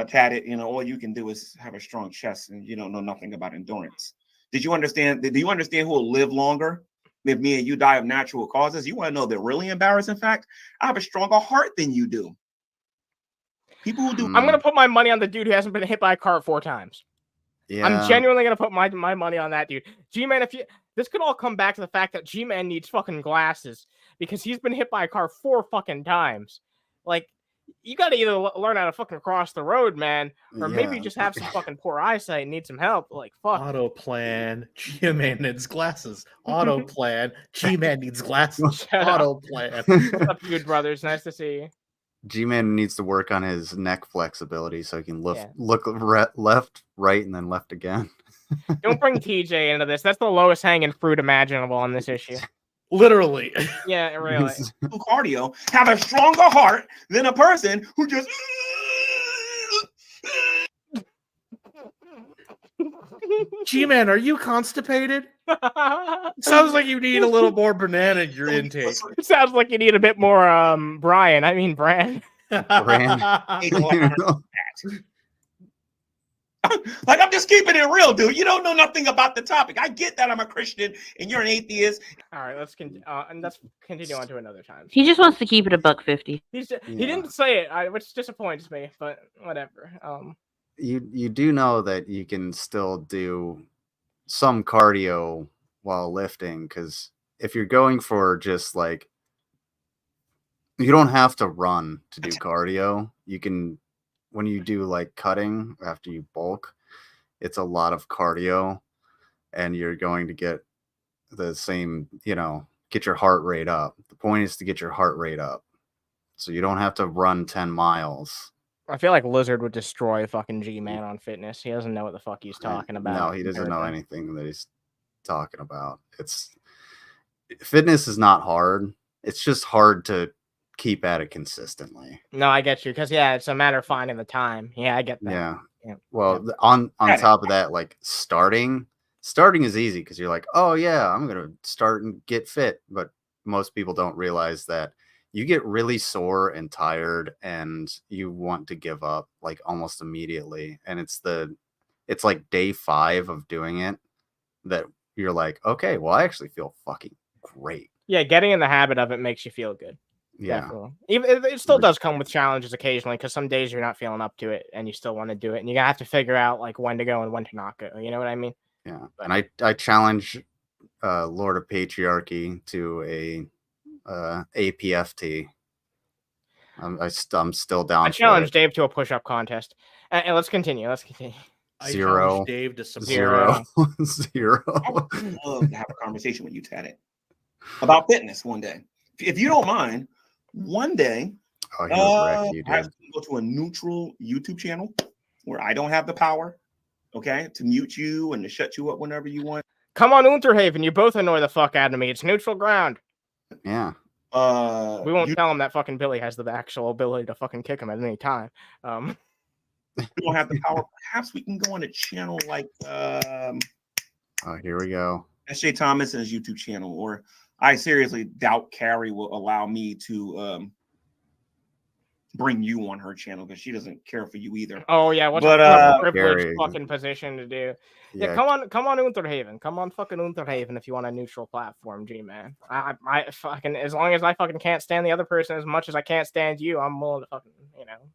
tatted, all you can do is have a strong chest and you don't know nothing about endurance. Did you understand? Do you understand who will live longer if me and you die of natural causes? You want to know the really embarrassing fact? I have a stronger heart than you do. People who do. I'm gonna put my money on the dude who hasn't been hit by a car 4 times. Yeah. I'm genuinely gonna put my money on that dude. G-Man, this could all come back to the fact that G-Man needs fucking glasses because he's been hit by a car 4 fucking times. Like, you gotta either learn how to fucking cross the road, man, or maybe you just have some fucking poor eyesight and need some help. Like, fuck. Auto plan. G-Man needs glasses. Auto plan. G-Man needs glasses. Auto plan. What's up, dude, brothers? Nice to see you. G-Man needs to work on his neck flexibility so he can look Yeah. left, right, and then left again. Don't bring TJ into this. That's the lowest hanging fruit imaginable on this issue. Literally. Yeah, really. Cardio have a stronger heart than a person who just. G-Man, are you constipated? Sounds like you need a little more banana in your intake. Sounds like you need a bit more Bran. Like, I'm just keeping it real, dude. You don't know nothing about the topic. I get that I'm a Christian and you're an atheist. All right, let's continue on to another time. He just wants to keep it $1.50. He didn't say it, which disappoints me, but whatever. You do know that you can still do some cardio while lifting, because if you're going for just like, you don't have to run to do cardio. You can, when you do like cutting after you bulk, it's a lot of cardio and you're going to get the same, get your heart rate up. The point is to get your heart rate up. So you don't have to run 10 miles. I feel like Lizard would destroy fucking G-Man on fitness. He doesn't know what the fuck he's talking about. No, he doesn't know anything that he's talking about. Fitness is not hard. It's just hard to keep at it consistently. No, I get you, because it's a matter of finding the time. Yeah, I get that. Yeah. Well, on top of that, like starting is easy because you're like, oh yeah, I'm gonna start and get fit. But most people don't realize that you get really sore and tired and you want to give up like almost immediately. And it's like day 5 of doing it that you're like, okay, well, I actually feel fucking great. Yeah, getting in the habit of it makes you feel good. Yeah. Definitely. Even it still does come with challenges occasionally, because some days you're not feeling up to it and you still want to do it, and you have to figure out like when to go and when to not go. You know what I mean? Yeah. And I challenge Lord of Patriarchy to a APFT. I'm still down. I challenged Dave to a push-up contest. And let's continue. Let's continue. I Zero. challenge Dave to some Zero. I would love to have a conversation with you, Taddy, about fitness one day. If you don't mind, one day, Oh, he would wreck you, I have dude. to go to a neutral YouTube channel where I don't have the power, okay, to mute you and to shut you up whenever you want. Come on, Unterhaven. You both annoy the fuck out of me. It's neutral ground. Yeah. We won't tell him that fucking Billy has the actual ability to fucking kick him at any time. We don't have the power. Perhaps we can go on a channel like Oh, here we go. S.J. Thomas and his YouTube channel, or I seriously doubt Carrie will allow me to bring you on her channel because she doesn't care for you either. Oh yeah, what's But, a privileged Gary. fucking position to do? Yeah, Yeah. come on, Unterhaven. Come on, fucking Unterhaven if you want a neutral platform, G-man. I fucking, as long as I fucking can't stand the other person as much as I can't stand you, I'm willing to fucking,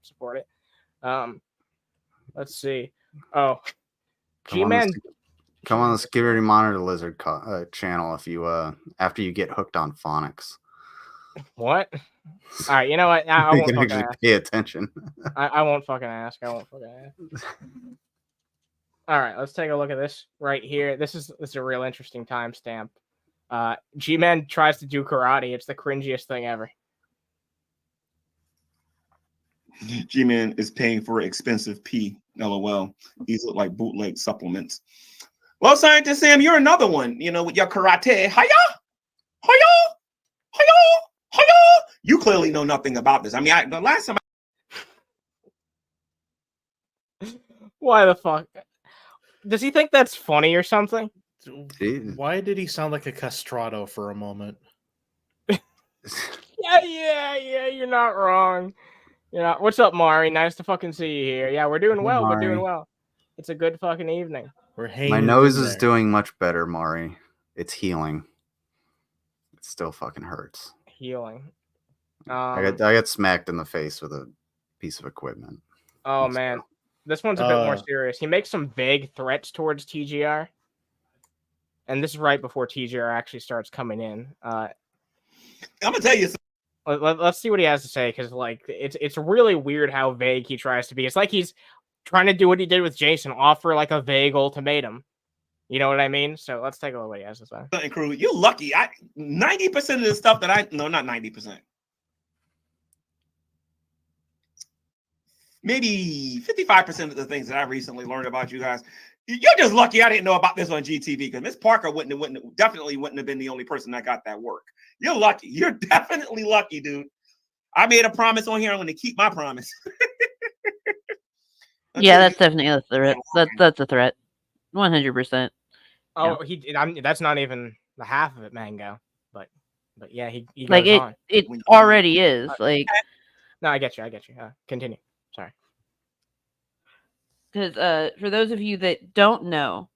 support it. Let's see. Oh, G-man. Come on the Security Monitor Lizard channel if you after you get hooked on phonics. What? All right, you know what? I You won't can fucking actually ask. pay attention. I won't fucking ask. I won't fucking ask. All right, let's take a look at this right here. This is a real interesting timestamp. G-Man tries to do karate. It's the cringiest thing ever. G-Man is paying for expensive pee. LOL. These look like bootleg supplements. Well, Scientist Sam, you're another one. With your karate. Hiya! Hiya! Hiya! Hiya! You clearly know nothing about this. I mean, the last time Why the fuck? Does he think that's funny or something? Why did he sound like a castrato for a moment? Yeah, you're not wrong. What's up, Mari? Nice to fucking see you here. Yeah, we're doing well. We're doing well. It's a good fucking evening. We're hanging. My nose is doing much better, Mari. It's healing. It still fucking hurts. Healing. I got smacked in the face with a piece of equipment. Oh man, this one's a bit more serious. He makes some vague threats towards TGR, and this is right before TGR actually starts coming in. I'm gonna tell you. Let's see what he has to say, because it's really weird how vague he tries to be. It's like he's trying to do what he did with Jason, offer like a vague ultimatum. You know what I mean? So let's take a look at what he has to say. Crew, you're lucky. 90% of the stuff that not 90%. Maybe 55% of the things that I recently learned about you guys. You're just lucky I didn't know about this on GTV, because Miss Parker definitely wouldn't have been the only person that got that work. You're lucky. You're definitely lucky, dude. I made a promise on here. I'm going to keep my promise. Yeah, that's definitely a threat. That's a threat. 100%. Oh, that's not even the half of it, Mango. But yeah, he like goes on. It already is. No, I get you. Continue. Sorry. Because for those of you that don't know,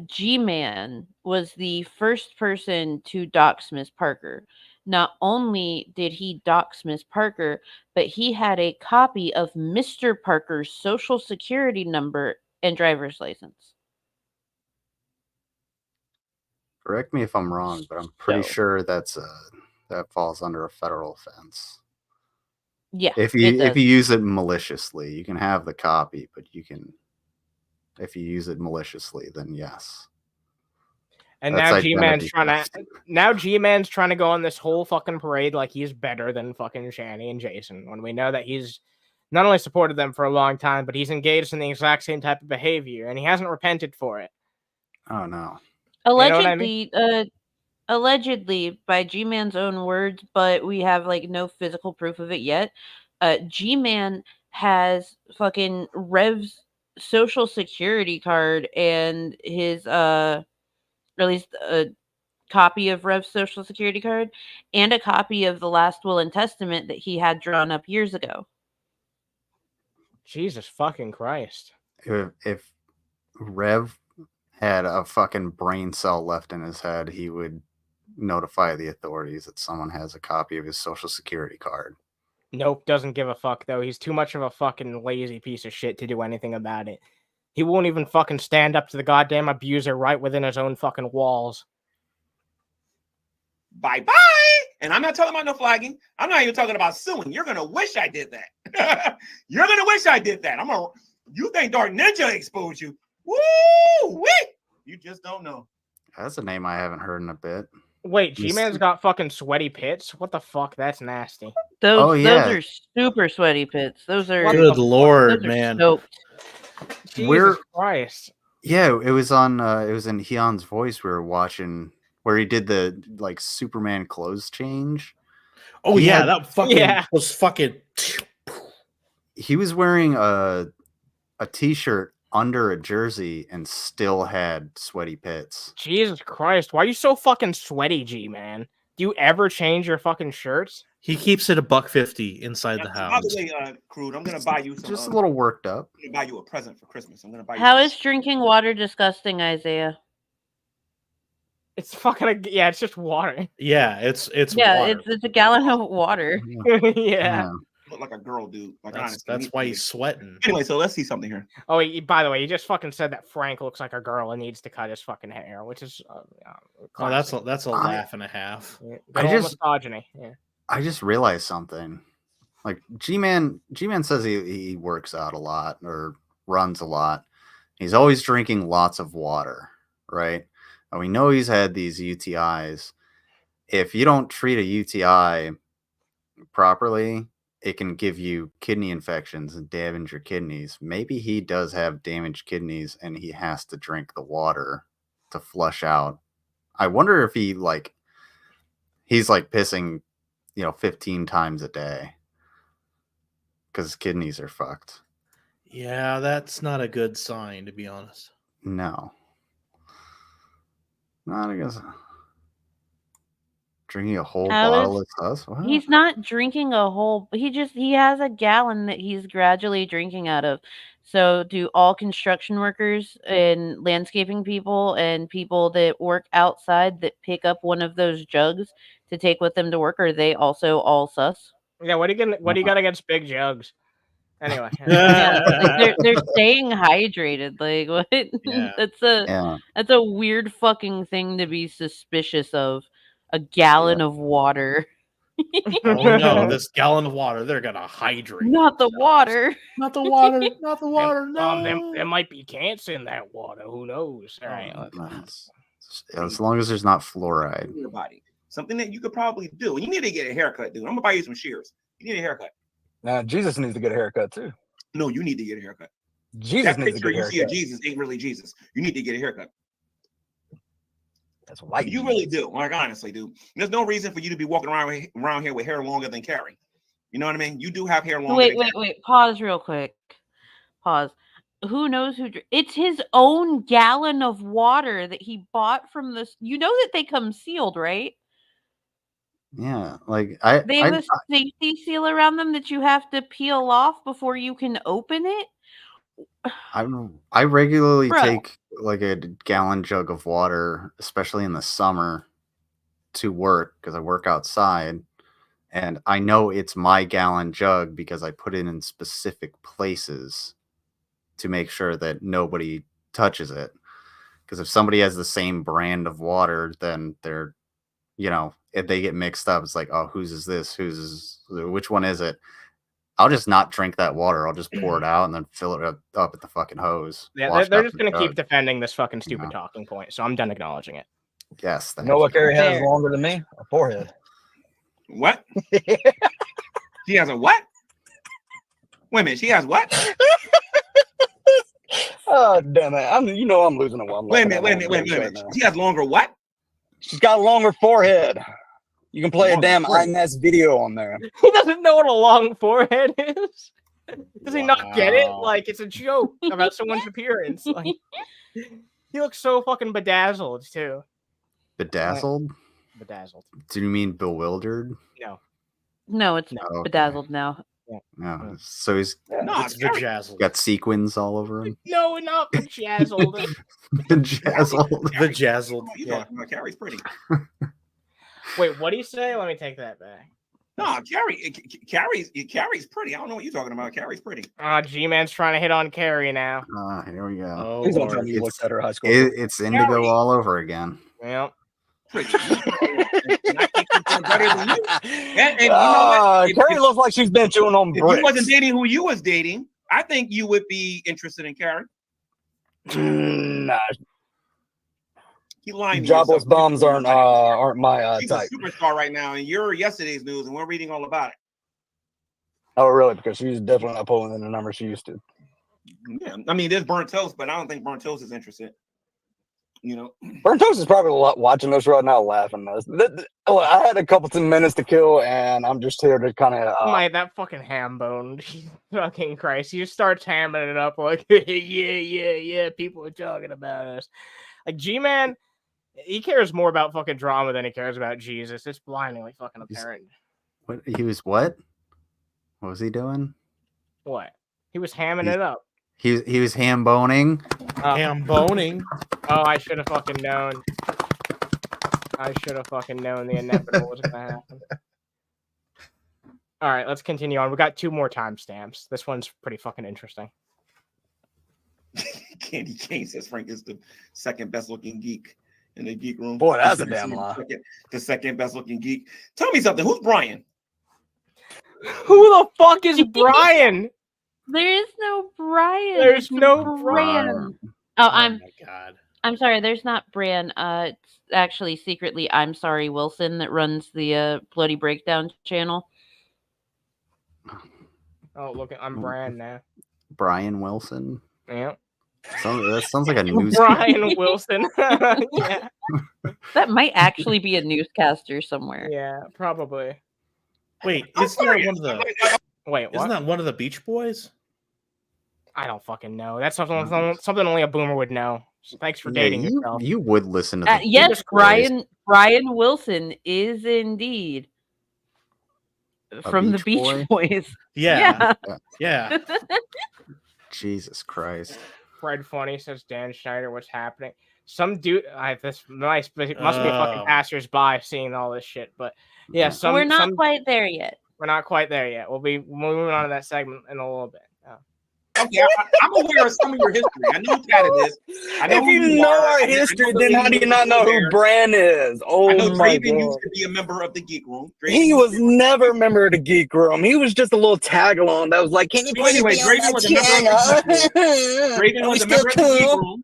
G-Man was the first person to dox Miss Parker. Not only did he dox Miss Parker, but he had a copy of Mr. Parker's social security number and driver's license. Correct me if I'm wrong, but I'm pretty sure that falls under a federal offense. Yeah. If you use it maliciously, you can have the copy, but if you use it maliciously, then yes. And now G-Man's trying to go on this whole fucking parade like he's better than fucking Shani and Jason, when we know that he's not only supported them for a long time, but he's engaged in the exact same type of behavior, and he hasn't repented for it. Oh no. Allegedly, You know what I mean? Allegedly by G-Man's own words, but we have no physical proof of it yet. G-Man has fucking Rev's social security card and his or at least a copy of Rev's social security card and a copy of the last will and testament that he had drawn up years ago. Jesus fucking Christ. If Rev had a fucking brain cell left in his head, he would notify the authorities that someone has a copy of his social security card. Nope, doesn't give a fuck, though. He's too much of a fucking lazy piece of shit to do anything about it. He won't even fucking stand up to the goddamn abuser right within his own fucking walls. bye-bye. And I'm not talking about no flagging. I'm not even talking about suing. You're going to wish I did that. You're going to wish I did that. You think Dark Ninja exposed you. Woo-wee! You just don't know. That's a name I haven't heard in a bit. Wait, G-Man's got fucking sweaty pits? What the fuck? That's nasty. Those are super sweaty pits. Those are good lord, those are man. soaked. Jesus Christ. Yeah, it was on it was in Hyun's voice we were watching where he did the like Superman clothes change. Oh yeah, that fucking was fucking. He was wearing a t-shirt under a jersey and still had sweaty pits. Jesus Christ, why are you so fucking sweaty, G-Man? Do you ever change your fucking shirts? He keeps it $1.50 inside the house. By the way, Crude, I'm gonna buy you some. Just a little worked up. I'm gonna buy you a present for Christmas. I'm gonna buy you. How is drinking water disgusting, Isaiah? It's fucking it's just water. Yeah, it's water. It's a gallon of water. Yeah. Look like a girl, dude. Like that's why he's sweating. Anyway, so let's see something here. Oh, by the way, he just fucking said that Frank looks like a girl and needs to cut his fucking hair, which is that's a laugh and a half. Yeah, misogyny. Yeah. I just realized something. Like G-Man says he works out a lot or runs a lot. He's always drinking lots of water, right? And we know he's had these UTIs. If you don't treat a UTI properly, it can give you kidney infections and damage your kidneys. Maybe he does have damaged kidneys and he has to drink the water to flush out. I wonder if he's like pissing, 15 times a day because his kidneys are fucked. Yeah, that's not a good sign, to be honest. No. Not, I guess. Drinking a whole bottle of sauce? Wow. He's not drinking a whole. He has a gallon that he's gradually drinking out of. So do all construction workers and landscaping people and people that work outside that pick up one of those jugs to take with them to work? Are they also all sus? Yeah. What do you got against big jugs? Anyway, they're staying hydrated. Like what? Yeah. That's a weird fucking thing to be suspicious of. A gallon of water. Oh no, this gallon of water, they're gonna hydrate. Not the water. Not the water. Not the water. No. There might be cancer in that water. Who knows? All right. As long as there's not fluoride. In your body. Something that you could probably do. And you need to get a haircut, dude. I'm gonna buy you some shears. You need a haircut. Now Jesus needs to get a haircut too. No, you need to get a haircut. Jesus that needs to get a haircut. You see of Jesus ain't really Jesus. You need to get a haircut. That's white. You really do. Like honestly, dude. There's no reason for you to be walking around here with hair longer than Carrie. You know what I mean? You do have hair longer. Wait. Pause real quick. Pause. Who knows who? It's his own gallon of water that he bought from this. You know that they come sealed, right? Yeah, like they have a safety seal around them that you have to peel off before you can open it. I regularly take like a gallon jug of water, especially in the summer, to work because I work outside, and I know it's my gallon jug because I put it in specific places to make sure that nobody touches it. Because if somebody has the same brand of water, then they're, if they get mixed up, it's like, oh, whose is this? Which one is it? I'll just not drink that water. I'll just pour it out and then fill it up at the fucking hose. Yeah, they're just going to keep defending this fucking stupid talking point. So I'm done acknowledging it. Yes. You know what Carrie has longer than me? A forehead. What? She has a what? Wait a minute. She has what? Oh, damn it. I'm losing a while. Wait a minute. She has longer what? She's got a longer forehead. You can play a damn INS video on there. He doesn't know what a long forehead is. Does he not get it? Like, it's a joke about someone's appearance. Like, he looks so fucking bedazzled, too. Bedazzled? Bedazzled. Do you mean bewildered? No, it's bedazzled now. Yeah. No, so he's it's bedazzled. Got sequins all over him. No, not bedazzled. Bedazzled. Yeah, Carrie's pretty. Wait, what do you say? Let me take that back. No, Carrie's pretty. I don't know what you're talking about. Carrie's pretty. G-Man's trying to hit on Carrie now. Here we go. He's not trying to look at her high school. It's indigo all over again. Yep. pretty. And I think she's doing better than you. And you know what? Carrie looks like she's been chewing on If bricks. you wasn't dating who you was dating, I think you would be interested in Carrie. Nah. He lying to Jobless yourself. bums aren't my She's type. a superstar right now, and you're yesterday's news, and we're reading all about it. Oh, really? Because she's definitely not pulling in the numbers she used to. Yeah, I mean, there's Burnt Toast, but I don't think Burnt Toast is interested. You know, Burnt Toast is probably watching this right now, laughing at us. I had a couple of minutes to kill, and I'm just here to kind of. That fucking ham bone. Fucking Christ. He just starts hamming it up like, yeah, people are talking about us. Like, G-Man, he cares more about fucking drama than he cares about Jesus. It's blindingly fucking apparent. What? He was what? What was he doing? What? He was hamming it up. He was ham boning. Ham boning. Oh, I should have fucking known. I should have fucking known the inevitable was gonna happen. All right, let's continue on. We got 2 more timestamps. This one's pretty fucking interesting. Candy Cane says Frank is the second best looking geek in the geek room. Boy, that's a damn lie. The second best looking geek. Tell me something. Who's Brian? Who the fuck is Brian? There is no Brian. There's It's no Brian. Oh, my God. I'm sorry. There's not Bran. It's actually secretly I'm sorry Wilson that runs the Bloody Breakdown channel. Oh, look, I'm Brian now. Brian Wilson. Yeah. That sounds like a news. Brian Wilson. Yeah. That might actually be a newscaster somewhere. Yeah, probably. Wait, isn't that one of the? Wait, what? Isn't that one of the Beach Boys? I don't fucking know. That's something only a boomer would know. So thanks for dating yourself. You would listen to the yes, Brian Wilson is indeed from the Beach Boys. Yeah. Jesus Christ. Fred Funny says Dan Schneider, what's happening? Some dude, this must be fucking passers-by seeing all this shit, but yeah, we're not quite there yet. We're not quite there yet. We'll be moving on to that segment in a little bit. Okay, I'm aware of some of your history. I know who Cat is. If you know our history, then how do you not know who Bran is? Oh, I know my Draven God. used to be a member of the Geek Room. He was never a member of the Geek Room. He was just a little tag along that was like, can you Well, anyway, Draven was a member of the Geek Room. Draven was a member of the Geek Room.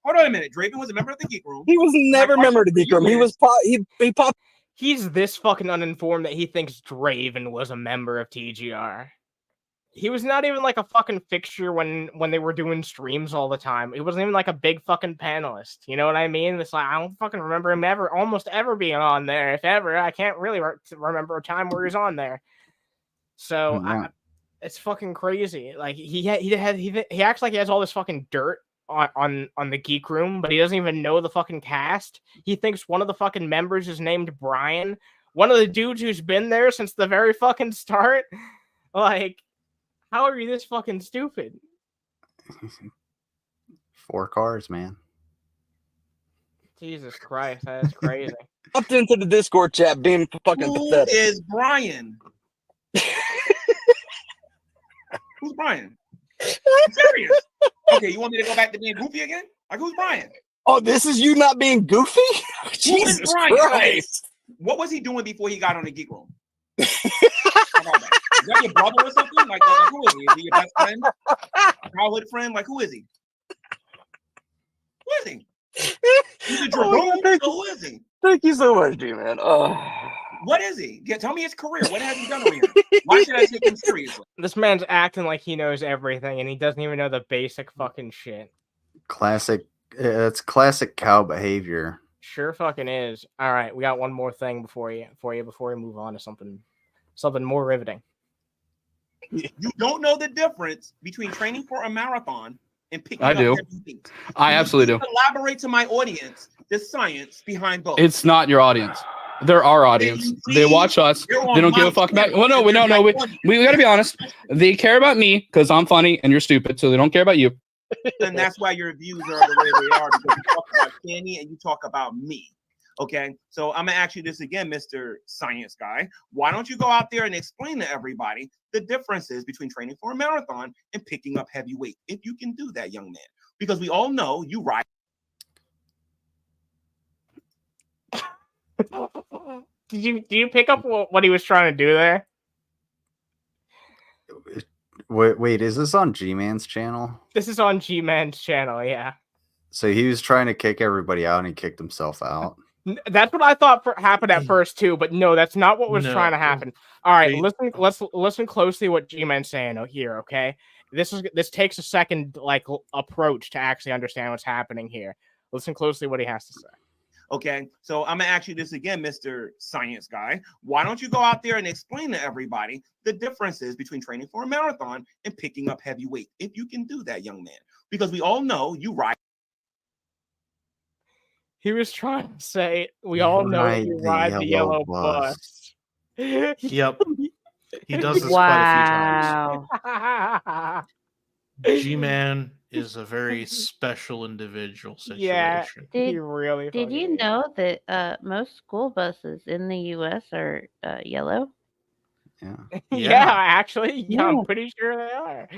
Hold on a minute. Draven was a member of the Geek Room. He was never a member of the Geek Room. He was he popped. He's this fucking uninformed that he thinks Draven was a member of TGR. He was not even like a fucking fixture when they were doing streams all the time. He wasn't even like a big fucking panelist. You know what I mean? It's like I don't fucking remember him almost ever being on there. If ever, I can't really remember a time where he's on there. So it's fucking crazy. Like he acts like he has all this fucking dirt on the Geek Room, but he doesn't even know the fucking cast. He thinks one of the fucking members is named Brian. One of the dudes who's been there since the very fucking start. Like, how are you this fucking stupid? 4 cars, man. Jesus Christ, that's crazy. Popped into the Discord chat being fucking pathetic. Who is Brian? Who's Brian? I'm serious. Okay, you want me to go back to being goofy again? Like, who's Brian? Oh, this is you not being goofy? Jesus Christ. What was he doing before he got on the Geek Room? How about that? Is that your brother or something? Like who is he? Is he your best friend? Childhood friend? Like, who is he? Who is he? He's a dragoon? Who is he? Thank you so much, G-Man. What is he? Tell me his career. What has he done over here? Why should I take him seriously? This man's acting like he knows everything, and he doesn't even know the basic fucking shit. Classic. It's classic cow behavior. Sure fucking is. All right, we got one more thing before we move on to something more riveting. You don't know the difference between training for a marathon and picking I up do. heavy things. I absolutely do. Elaborate to my audience the science behind both. It's not your audience. They're our audience. They watch us. They don't give a fuck about. Well, no, we gotta be honest. They care about me because I'm funny and you're stupid, so they don't care about you. And that's why your views are the way they are, because you talk about Kenny and you talk about me. Okay, so I'm gonna ask you this again, Mr. Science Guy. Why don't you go out there and explain to everybody the differences between training for a marathon and picking up heavy weight, if you can do that, young man? Because we all know you ride. Did you pick up what he was trying to do there? Wait, is this on G-Man's channel? This is on G-Man's channel, yeah. So he was trying to kick everybody out and he kicked himself out. That's what I thought happened at first too, but no, that's not what was trying to happen. All right, listen closely what G-Man's saying here, okay? This takes a second approach to actually understand what's happening here. Listen closely what he has to say. Okay, so I'm gonna ask you this again, Mr. Science Guy. Why don't you go out there and explain to everybody the differences between training for a marathon and picking up heavy weight, if you can do that, young man? Because we all know you ride. He was trying to say, we all know you ride the yellow bus. Yep. He does this quite a few times. G-Man is a very special individual situation. Yeah, he really. Did you know that most school buses in the U.S. are yellow? Yeah. Yeah, actually, yeah, I'm pretty sure they are.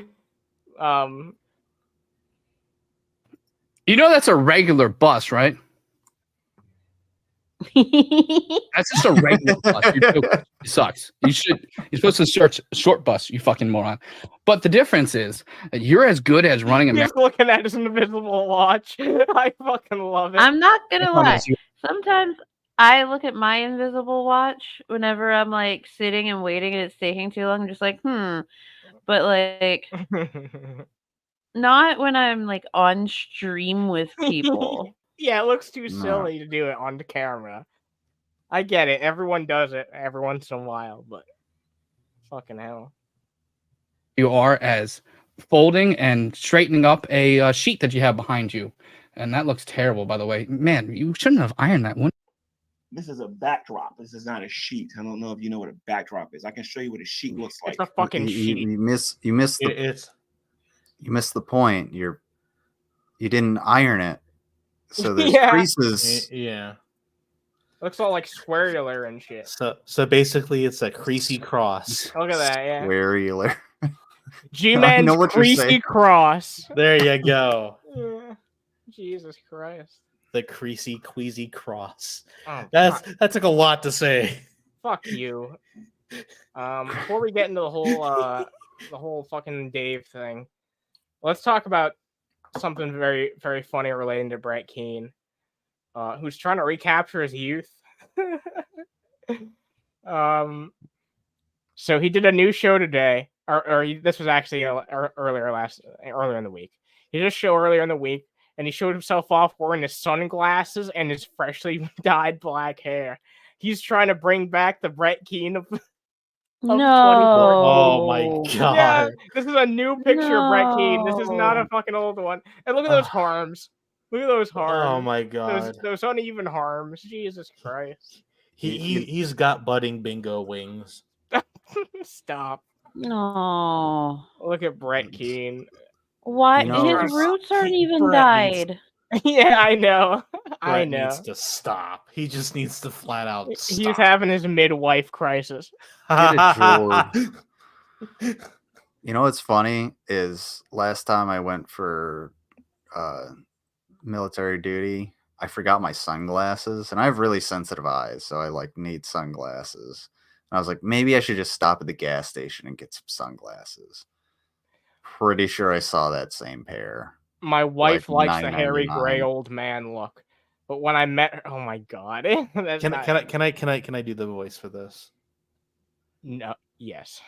You know that's a regular bus, right? That's just a regular bus. It sucks. You're supposed to search short bus, you fucking moron. But the difference is that you're as good as running a He's looking at his invisible watch. I fucking love it. I'm not gonna lie. Sometimes I look at my invisible watch whenever I'm like sitting and waiting and it's taking too long. I'm just like, but like not when I'm like on stream with people. Yeah, it looks too silly to do it on the camera. I get it. Everyone does it every once in a while, but fucking hell. You are as folding and straightening up a sheet that you have behind you. And that looks terrible, by the way. Man, you shouldn't have ironed that one. This is a backdrop. This is not a sheet. I don't know if you know what a backdrop is. I can show you what a sheet looks like. It's a fucking sheet. You missed the point. You didn't iron it. So there's creases. Yeah. Looks all like squarular and shit. So basically it's a creasy cross. Look at that, yeah. Squarular. G-Man's creasy cross. There you go. Yeah. Jesus Christ. The creasy, queasy cross. Oh, that took a lot to say. Fuck you. Before we get into the whole fucking Dave thing, let's talk about something very, very funny relating to Brett Keane, who's trying to recapture his youth. So he did a new show today, this was actually earlier in the week. He did a show earlier in the week, and he showed himself off wearing his sunglasses and his freshly dyed black hair. He's trying to bring back the Brett Keane of no. Oh my god. Yeah, this is a new picture of Brett Keane. This is not a fucking old one. And look at those harms. Look at those harms. Oh my god. Those uneven harms. Jesus Christ. He's got budding bingo wings. Stop. No. Look at Brett Keane. Why? His roots aren't even dyed. Yeah, I know. Brett needs to stop. He just needs to flat out stop. He's having his midwife crisis. Get a George. You know what's funny is last time I went for military duty, I forgot my sunglasses, and I have really sensitive eyes, so I need sunglasses. And I was like, maybe I should just stop at the gas station and get some sunglasses. Pretty sure I saw that same pair. My wife likes the hairy gray old man look, but when I met her, oh my god! Can I do the voice for this? No. Yes.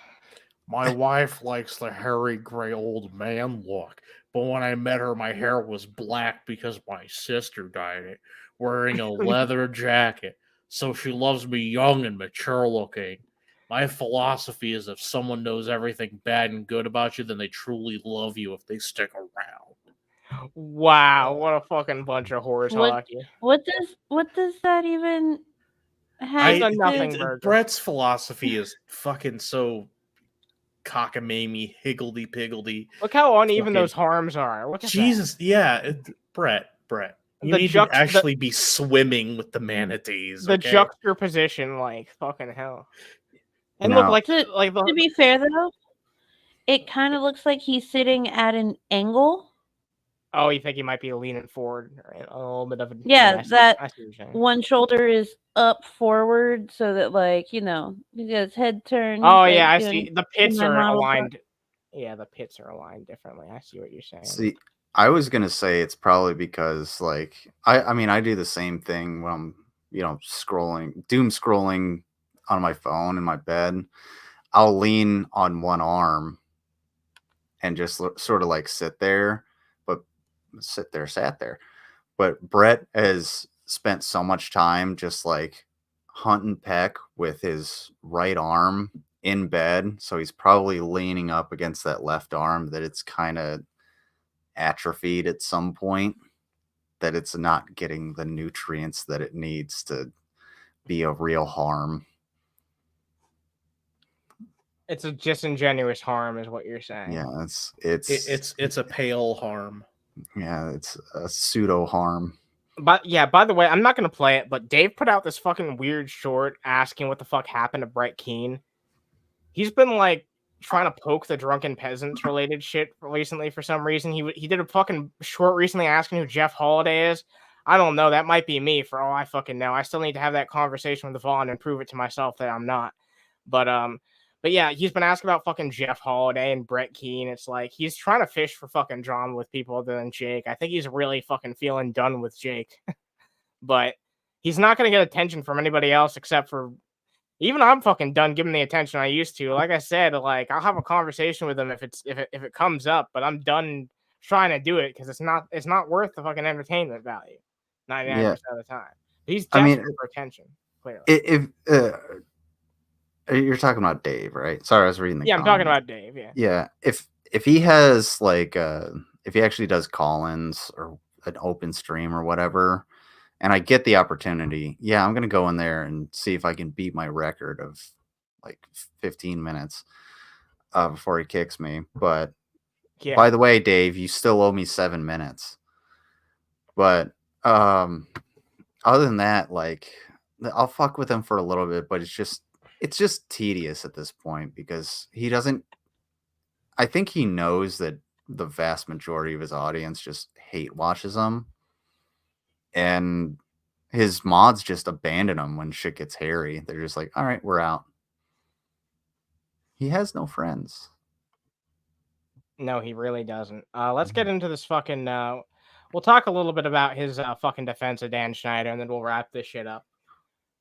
My wife likes the hairy gray old man look, but when I met her, my hair was black because my sister dyed it, wearing a leather jacket. So she loves me young and mature looking. My philosophy is if someone knows everything bad and good about you, then they truly love you if they stick around. Wow, what a fucking bunch of horse hockey. What does that even have? Nothing. Brett's philosophy is fucking so cockamamie, higgledy-piggledy. Look how uneven those harms are. Look at Jesus, that. Yeah. Brett. You need to actually be swimming with the manatees. The okay? juxtaposition, fucking hell. And look to be fair though, it kind of looks like he's sitting at an angle. Oh, you think he might be leaning forward? A little bit of that one shoulder is up forward so that, like, you know, he got his head turned. Oh he's, yeah, like, I doing see. The pits my are model aligned. Yeah, the pits are aligned differently. I see what you're saying. See, I was gonna say it's probably because like I mean I do the same thing when I'm doom scrolling on my phone in my bed. I'll lean on one arm and just sort of like sat there. But Brett has spent so much time just like hunt and peck with his right arm in bed, so he's probably leaning up against that left arm that it's kind of atrophied at some point, that it's not getting the nutrients that it needs to be a real harm. It's a disingenuous harm, is what you're saying. Yeah, It's a pale harm. Yeah, it's a pseudo harm. But yeah, by the way, I'm not gonna play it, but Dave put out this fucking weird short asking what the fuck happened to Brett Keane. He's been like trying to poke the drunken peasants related shit recently for some reason. He did a fucking short recently asking who Jeff Holiday is. I don't know. That might be me for all I fucking know. I still need to have that conversation with Vaughn and prove it to myself that I'm not. But yeah, he's been asking about fucking Jeff Holiday and Brett Keane. It's like he's trying to fish for fucking drama with people other than Jake. I think he's really fucking feeling done with Jake. But he's not gonna get attention from anybody else except for even I'm fucking done giving the attention I used to. Like I said, like I'll have a conversation with him if it comes up, but I'm done trying to do it because it's not worth the fucking entertainment value 99% of the time. He's desperate for attention. Clearly, if you're talking about Dave, right? Sorry, I was reading the. Yeah, I'm talking about Dave. Yeah. Yeah, if he has like if he actually does call-ins or an open stream or whatever, and I get the opportunity, yeah, I'm gonna go in there and see if I can beat my record of like 15 minutes before he kicks me. But by the way, Dave, you still owe me 7 minutes. But other than that, like I'll fuck with him for a little bit, but it's just tedious at this point because he doesn't. I think he knows that the vast majority of his audience just hate watches him, and his mods just abandon him when shit gets hairy. They're just like, all right, we're out. He has no friends. No, he really doesn't. Let's get into this fucking. We'll talk a little bit about his fucking defense of Dan Schneider, and then we'll wrap this shit up.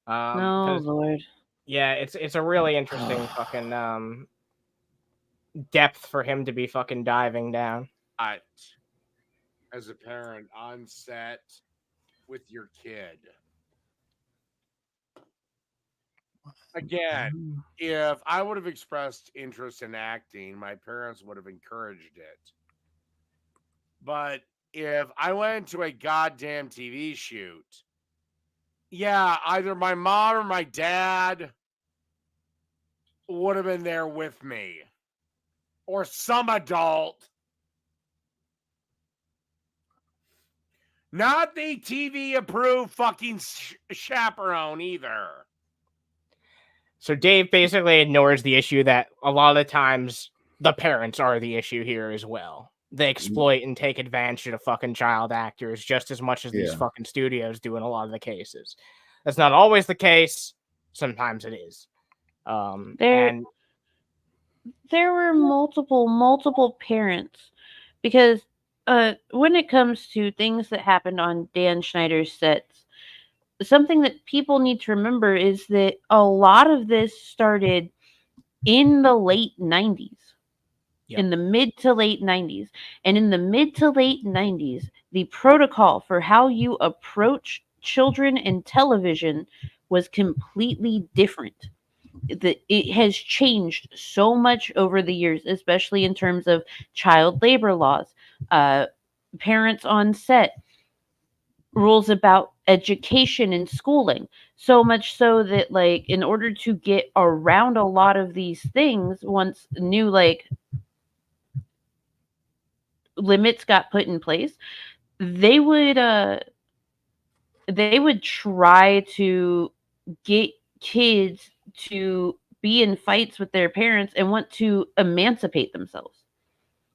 Oh Lord. Yeah, it's a really interesting fucking depth for him to be fucking diving down. As a parent on set with your kid. Again, if I would have expressed interest in acting, my parents would have encouraged it. But if I went to a goddamn TV shoot, yeah, either my mom or my dad would have been there with me. Or some adult. Not the TV approved fucking chaperone either. So Dave basically ignores the issue that a lot of times the parents are the issue here as well. They exploit and take advantage of fucking child actors just as much as these fucking studios do in a lot of the cases. That's not always the case. Sometimes it is. There were multiple parents because when it comes to things that happened on Dan Schneider's sets, something that people need to remember is that a lot of this started in the late 90s. In the mid to late 90s. And in the mid to late 90s, the protocol for how you approach children in television was completely different. It has changed so much over the years, especially in terms of child labor laws, parents on set, rules about education and schooling. So much so that, like, in order to get around a lot of these things, once new, like, limits got put in place, they would try to get kids to be in fights with their parents and want to emancipate themselves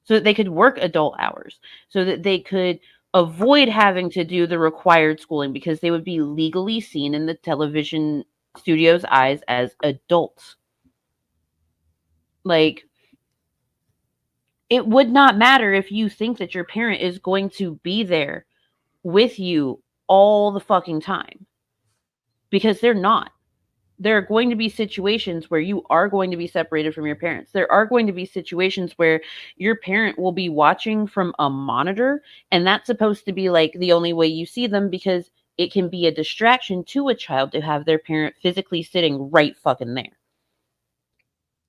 so that they could work adult hours, so that they could avoid having to do the required schooling because they would be legally seen in the television studio's eyes as adults. Like, it would not matter if you think that your parent is going to be there with you all the fucking time, because they're not. There are going to be situations where you are going to be separated from your parents. There are going to be situations where your parent will be watching from a monitor, and that's supposed to be like the only way you see them, because it can be a distraction to a child to have their parent physically sitting right fucking there.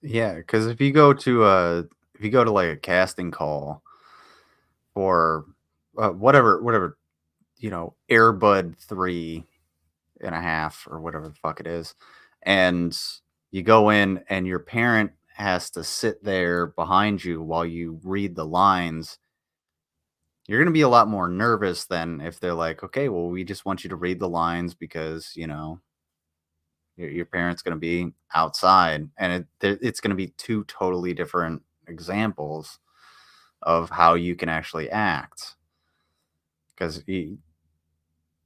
Yeah, because if you go to like a casting call for whatever Airbud 3.5 or whatever the fuck it is, and you go in and your parent has to sit there behind you while you read the lines, you're going to be a lot more nervous than if they're like, okay, well, we just want you to read the lines because, your parent's going to be outside, and it's going to be two totally different examples of how you can actually act. Because you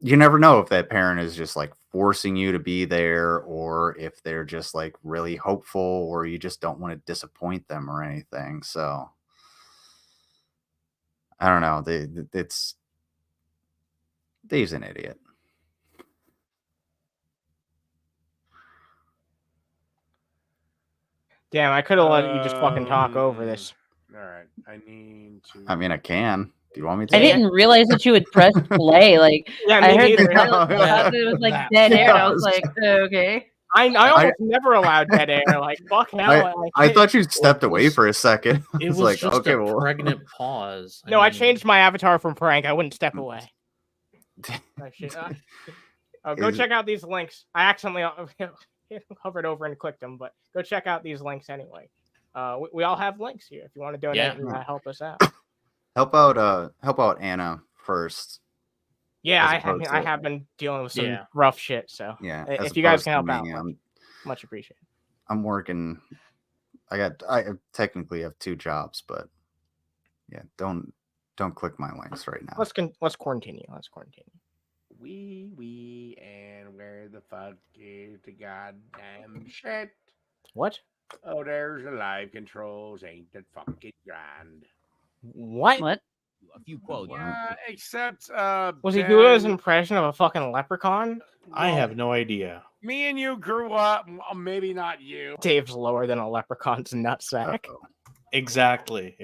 never know if that parent is just like forcing you to be there, or if they're just like really hopeful, or you just don't want to disappoint them or anything. So I don't know. Dave's an idiot. Damn, I could have let you just fucking talk over this. All right, I need to. I mean, I can. Do you want me to? I didn't realize that you would press play. Like, Yeah, I me heard the neither. title, I thought it was like dead air, and I was like, okay. I almost never allowed dead air. Like, fuck hell. I thought you stepped away for a second. It was like, just okay, a well. pregnant pause. No, I changed my avatar from prank. I wouldn't step away. Oh, shit. Go check out these links. I accidentally hovered over and clicked them, but go check out these links anyway. We all have links here if you want to donate and help us out. Help out Anna first. Yeah, I have been dealing with some rough shit, so yeah, if you guys can help out, much appreciated. I'm working. I technically have 2 jobs, but yeah, don't click my links right now. Let's continue. And where the fuck is the goddamn shit? What? Oh, there's the live controls. Ain't that fucking grand? What? A few quotes. Yeah, except was he doing his impression of a fucking leprechaun? I have no idea. Me and you grew up. Maybe not you. Dave's lower than a leprechaun's nutsack. Exactly.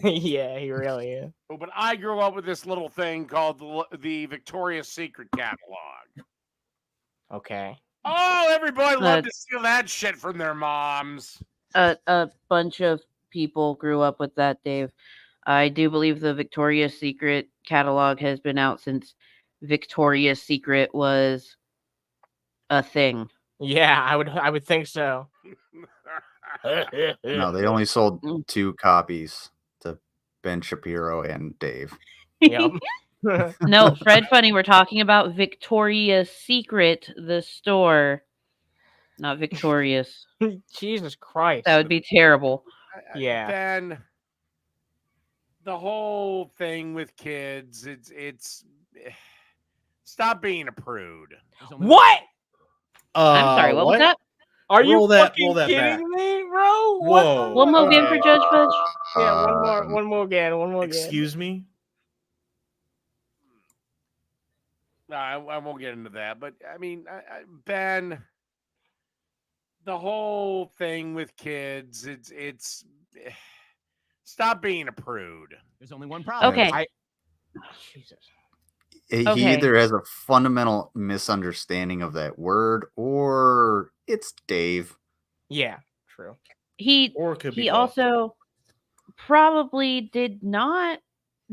Yeah, he really is. Oh, but I grew up with this little thing called the Victoria's Secret catalog. Okay. Oh, everybody loved to steal that shit from their moms. A bunch of people grew up with that, Dave. I do believe the Victoria's Secret catalog has been out since Victoria's Secret was a thing. Yeah, I would think so. No, they only sold 2 copies to Ben Shapiro and Dave. Yep. No, Fred Funny, we're talking about Victoria's Secret, the store, not Victorious. Jesus Christ. That would be terrible. Yeah. Then the whole thing with kids, it's stop being a prude. What? I'm sorry, what was that? Are you fucking roll that kidding back. me, bro? Whoa. One more game for Judge Fudge? Yeah, one more again. Excuse me? I won't get into that, but I mean, Ben, the whole thing with kids, it's stop being a prude. There's only one problem. Okay. Jesus. He Okay. either has a fundamental misunderstanding of that word, or it's Dave. Yeah, true. He also probably did not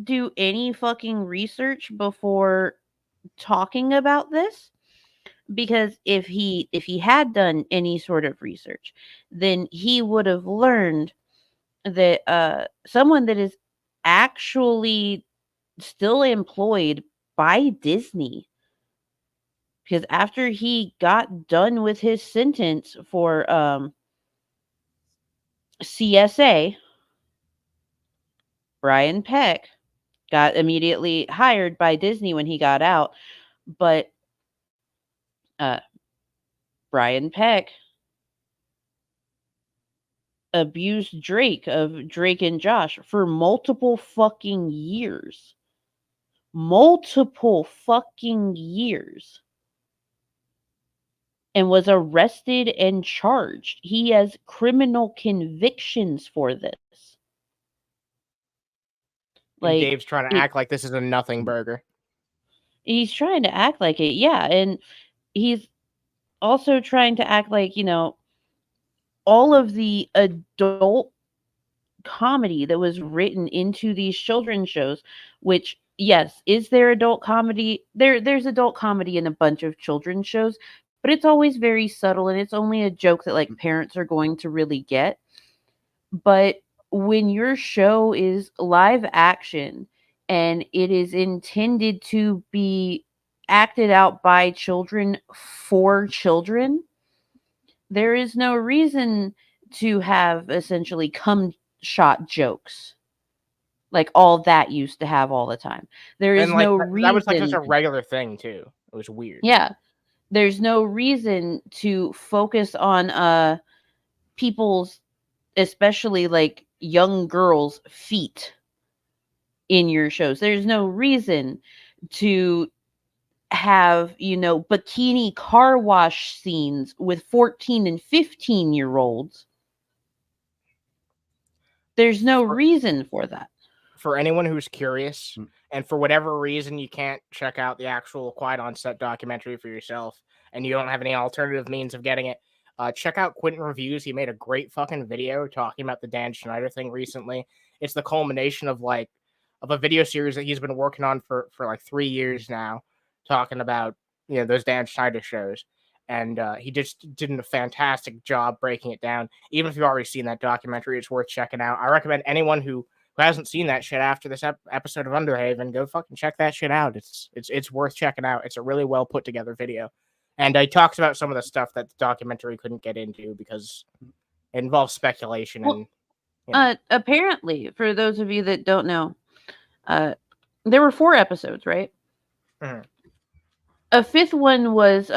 do any fucking research before talking about this, because if he had done any sort of research, then he would have learned that someone that is actually still employed by Disney, because after he got done with his sentence for CSA, Brian Peck got immediately hired by Disney when he got out. But Brian Peck abused Drake of Drake and Josh for multiple fucking years. Multiple fucking years. And was arrested and charged. He has criminal convictions for this. And Dave's trying to act like this is a nothing burger. He's trying to act like it, yeah. And he's also trying to act like, all of the adult comedy that was written into these children's shows, which, yes, is there adult comedy? There's adult comedy in a bunch of children's shows, but it's always very subtle, and it's only a joke that like parents are going to really get. But when your show is live action and it is intended to be acted out by children for children, there is no reason to have essentially cum shot jokes like all that used to have all the time. There is no reason. That was like just a regular thing too. It was weird. Yeah. There's no reason to focus on people's, especially like young girls' feet in your shows. There's no reason to have, bikini car wash scenes with 14 and 15-year-olds. There's no reason for that. For anyone who's curious, and for whatever reason you can't check out the actual Quiet on Set documentary for yourself, and you don't have any alternative means of getting it, check out Quentin Reviews. He made a great fucking video talking about the Dan Schneider thing recently. It's the culmination of a video series that he's been working on for like 3 years now, talking about those Dan Schneider shows. And he just did a fantastic job breaking it down. Even if you've already seen that documentary, it's worth checking out. I recommend anyone who hasn't seen that shit after this episode of Underhaven, go fucking check that shit out. It's worth checking out. It's a really well put together video. And he talks about some of the stuff that the documentary couldn't get into because it involves speculation. Apparently, for those of you that don't know, there were 4 episodes, right? Mm-hmm. A 5th one was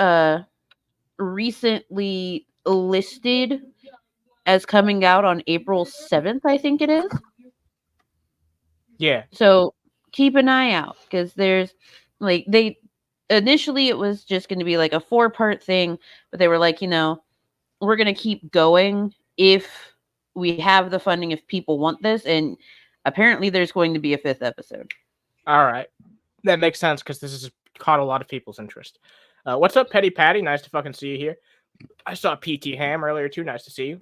recently listed as coming out on April 7th, I think it is. Yeah. So keep an eye out, because there's initially it was just going to be like a 4-part thing, but they were like, we're going to keep going if we have the funding, if people want this. And apparently there's going to be a 5th episode. All right. That makes sense, because this has caught a lot of people's interest. What's up, Petty Patty? Nice to fucking see you here. I saw PT Ham earlier too. Nice to see you.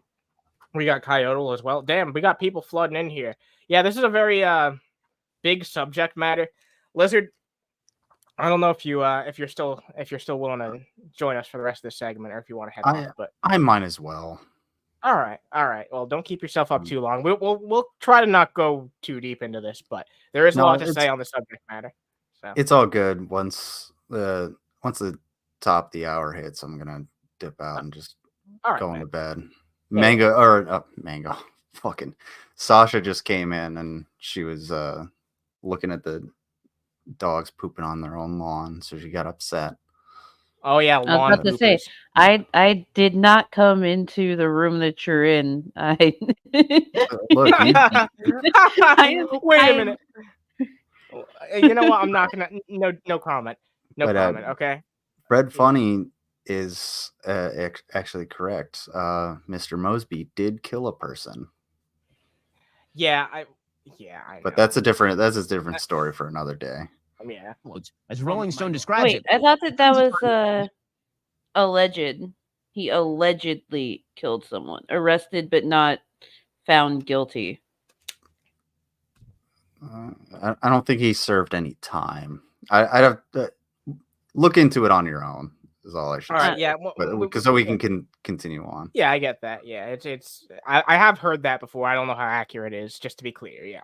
We got Coyote as well. Damn, we got people flooding in here. Yeah, this is a very big subject matter. Lizard, I don't know if you're still willing to join us for the rest of this segment, or if you want to head off. But I might as well. All right. Well, don't keep yourself up too long. We'll try to not go too deep into this, but there is a lot to say on the subject matter. So it's all good. Once the top of the hour hits, I'm gonna dip out and just go into bed. Mango. Fucking Sasha just came in and she was looking at the dogs pooping on their own lawn, so she got upset. Oh yeah, I was about to say, I did not come into the room that you're in. Look, wait a minute. You know what? I'm not gonna. No comment. No comment. Okay. Fred Funny is actually correct. Mr. Mosby did kill a person. Yeah, I know. But that's a different story for another day. Yeah. Well, as Rolling Stone describes it. I thought that was alleged. He allegedly killed someone, arrested but not found guilty. I don't think he served any time. I'd have to look into it on your own. Is all I should say. All right, yeah, because so we can continue on. Yeah, I get that. Yeah, it's. I have heard that before. I don't know how accurate it is. Just to be clear, yeah.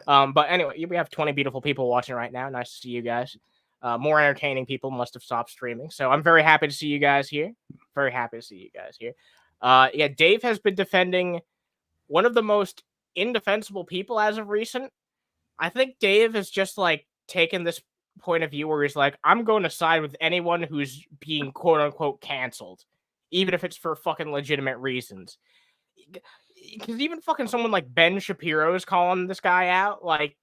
But anyway, we have 20 beautiful people watching right now. Nice to see you guys. More entertaining people must have stopped streaming, so I'm very happy to see you guys here. Very happy to see you guys here. Yeah, Dave has been defending one of the most indefensible people as of recent. I think Dave is just like taking this point of view where he's like, I'm going to side with anyone who's being quote unquote canceled, even if it's for fucking legitimate reasons. Because even fucking someone like Ben Shapiro is calling this guy out. Like,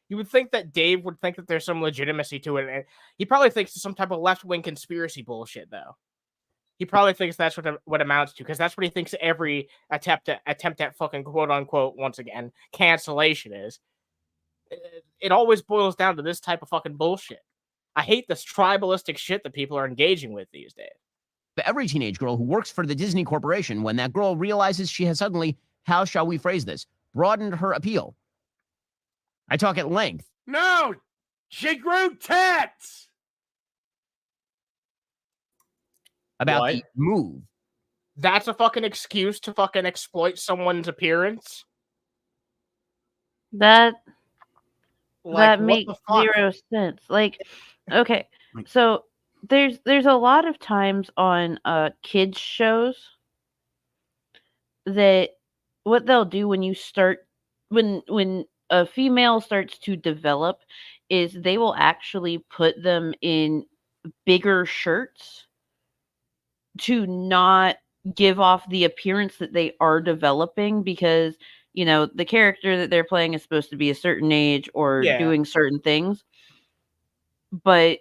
you would think that Dave would think that there's some legitimacy to it. And he probably thinks it's some type of left-wing conspiracy bullshit, though. He probably thinks that's what amounts to, because that's what he thinks every attempt at fucking quote unquote, once again, cancellation is. It always boils down to this type of fucking bullshit. I hate this tribalistic shit that people are engaging with these days. But every teenage girl who works for the Disney Corporation, when that girl realizes she has suddenly, how shall we phrase this, broadened her appeal. I talk at length. No, she grew tits. About the move. That's a fucking excuse to fucking exploit someone's appearance? That Like, makes what the fuck? zero sense. Like, okay, so there's a lot of times on kids shows that what they'll do when you start when a female starts to develop is they will actually put them in bigger shirts to not give off the appearance that they are developing, because you know the character that they're playing is supposed to be a certain age or doing certain things. But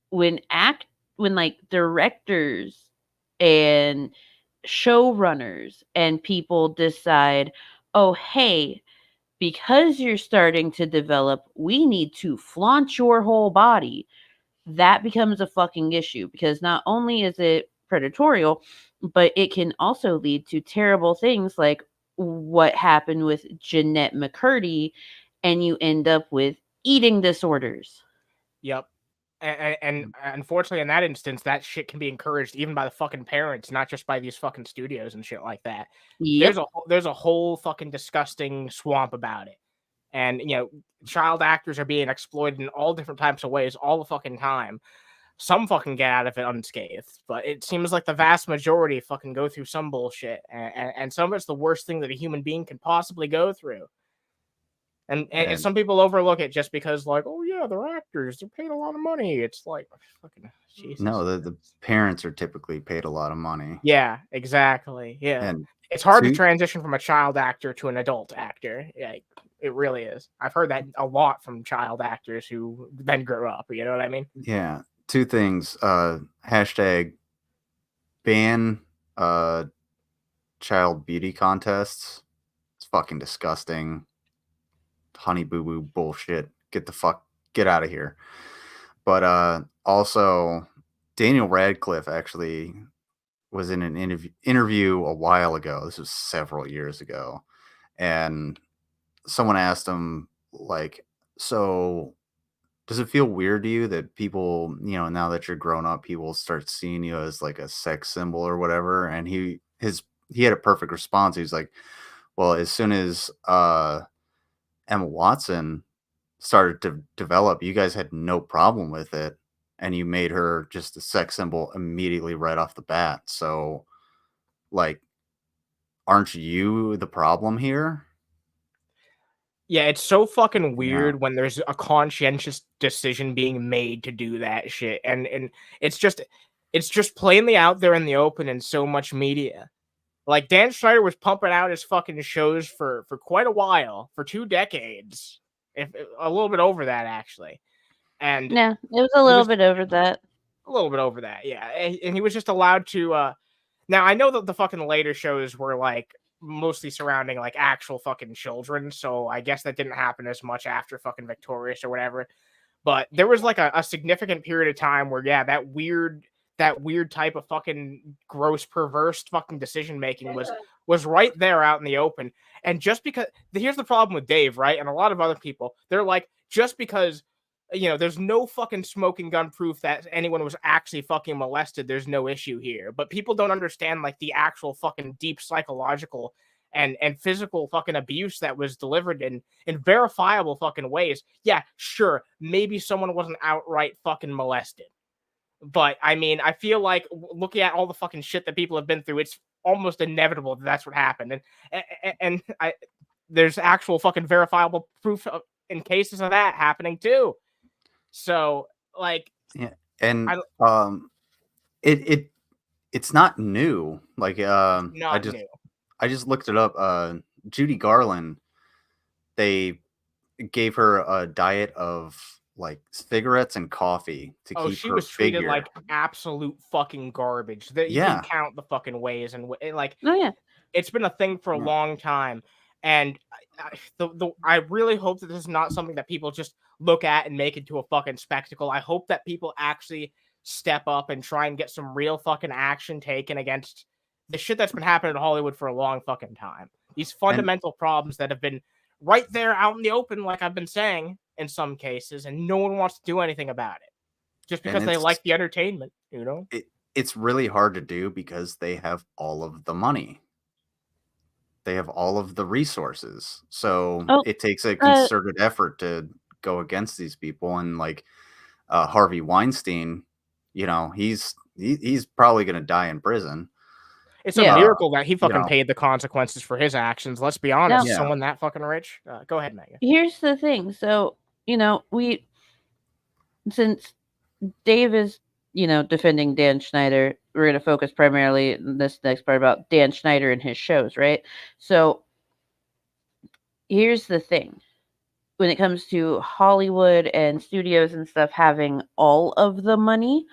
when like directors and showrunners and people decide, oh hey, because you're starting to develop, we need to flaunt your whole body, that becomes a fucking issue, because not only is it predatorial, but it can also lead to terrible things like what happened with Jeanette McCurdy, and you end up with eating disorders. Yep. And unfortunately, in that instance, that shit can be encouraged even by the fucking parents, not just by these fucking studios and shit like that. Yep. There's a whole fucking disgusting swamp about it. And, you know, child actors are being exploited in all different types of ways all the fucking time. Some fucking get out of it unscathed, but it seems like the vast majority fucking go through some bullshit. And some of it's the worst thing that a human being can possibly go through. And some people overlook it just because, like, oh yeah, they're actors, they're paid a lot of money. It's like, fucking Jesus. No, the parents are typically paid a lot of money. Yeah, exactly. Yeah, And it's hard to transition from a child actor to an adult actor. Yeah, it really is. I've heard that a lot from child actors who then grew up. You know what I mean? Yeah, two things. Hashtag ban child beauty contests. It's fucking disgusting. Honey boo boo bullshit. Get out of here. But also Daniel Radcliffe actually was in an interview a while ago. This was several years ago. And someone asked him, like, so does it feel weird to you that people, you know, now that you're grown up, people start seeing you as like a sex symbol or whatever? And he had a perfect response. He was like, well, as soon as Emma Watson started to develop, you guys had no problem with it, and you made her just a sex symbol immediately right off the bat. So, like, aren't you the problem here? Yeah, it's so fucking weird when there's a conscientious decision being made to do that shit, and it's just plainly out there in the open in so much media. Like, Dan Schneider was pumping out his fucking shows for quite a while, for 2 decades, if a little bit over that actually. And yeah, it was a little bit over that. A little bit over that, yeah. And he was just allowed to. Now I know that the fucking later shows were like mostly surrounding like actual fucking children, so I guess that didn't happen as much after fucking Victorious or whatever. But there was like a significant period of time where, yeah, that weird type of fucking gross, perverse fucking decision making was right there out in the open. And just because, here's the problem with Dave, right, and a lot of other people, they're like, just because, you know, there's no fucking smoking gun proof that anyone was actually fucking molested, there's no issue here. But people don't understand like the actual fucking deep psychological and physical fucking abuse that was delivered in verifiable fucking ways. Yeah, sure, maybe someone wasn't outright fucking molested. But I mean, I feel like looking at all the fucking shit that people have been through, it's almost inevitable that that's what happened. And there's actual fucking verifiable proof in cases of that happening too. So like, Yeah, and I- it's not new. Like not new. I just looked it up. Judy Garland, they gave her a diet of like cigarettes and coffee to Oh, keep she her was treated figure. like absolute fucking garbage. You Yeah. can count the fucking ways and like. Oh yeah, it's been a thing for a long time, and I really hope that this is not something that people just look at and make into a fucking spectacle. I hope that people actually step up and try and get some real fucking action taken against the shit that's been happening in Hollywood for a long fucking time. These fundamental problems that have been right there out in the open, like I've been saying in some cases, and no one wants to do anything about it just because they like the entertainment, you know? It's really hard to do because they have all of the money. They have all of the resources. So it takes a concerted effort to go against these people. And like Harvey Weinstein, you know, he's probably going to die in prison. It's a miracle that he fucking paid the consequences for his actions. Let's be honest. Yeah. Someone that fucking rich. Go ahead, Megan. Here's the thing. So, you know, since Dave is, you know, defending Dan Schneider, we're going to focus primarily in this next part about Dan Schneider and his shows, right? So here's the thing. When it comes to Hollywood and studios and stuff having all of the money,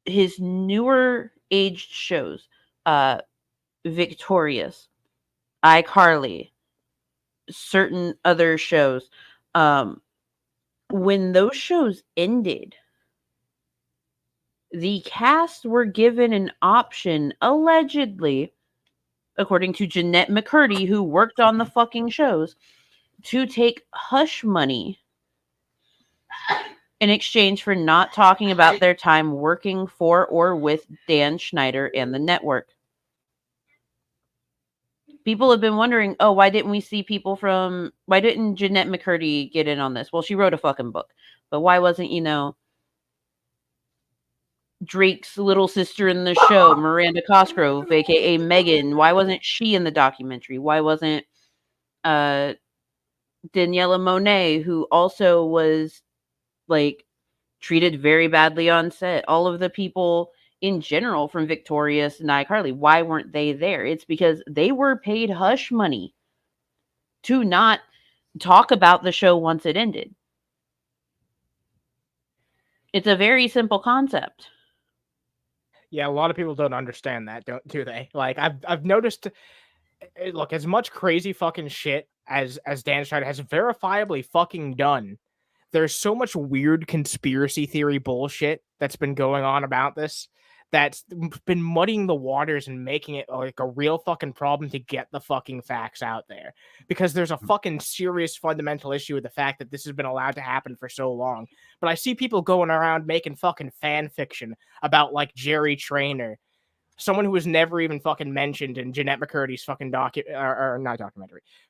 his newer aged shows, Victorious, iCarly, certain other shows, when those shows ended, the cast were given an option, allegedly, according to Jeanette McCurdy, who worked on the fucking shows, to take hush money in exchange for not talking about their time working for or with Dan Schneider and the network. People have been wondering, oh, why didn't Jeanette McCurdy get in on this? Well, she wrote a fucking book. But why wasn't, you know, Drake's little sister in the show, Miranda Cosgrove, aka Megan, why wasn't she in the documentary? Why wasn't Daniela Monet, who also was like treated very badly on set? All of the people in general from Victorious and iCarly, why weren't they there? It's because they were paid hush money to not talk about the show once it ended. It's a very simple concept. Yeah, a lot of people don't understand that, do they? Like I've noticed. Look, as much crazy fucking shit as Dan Schneider has verifiably fucking done, there's so much weird conspiracy theory bullshit that's been going on about this that's been muddying the waters and making it like a real fucking problem to get the fucking facts out there. Because there's a fucking serious fundamental issue with the fact that this has been allowed to happen for so long. But I see people going around making fucking fan fiction about like Jerry Trainer, someone who was never even fucking mentioned in Jeanette McCurdy's fucking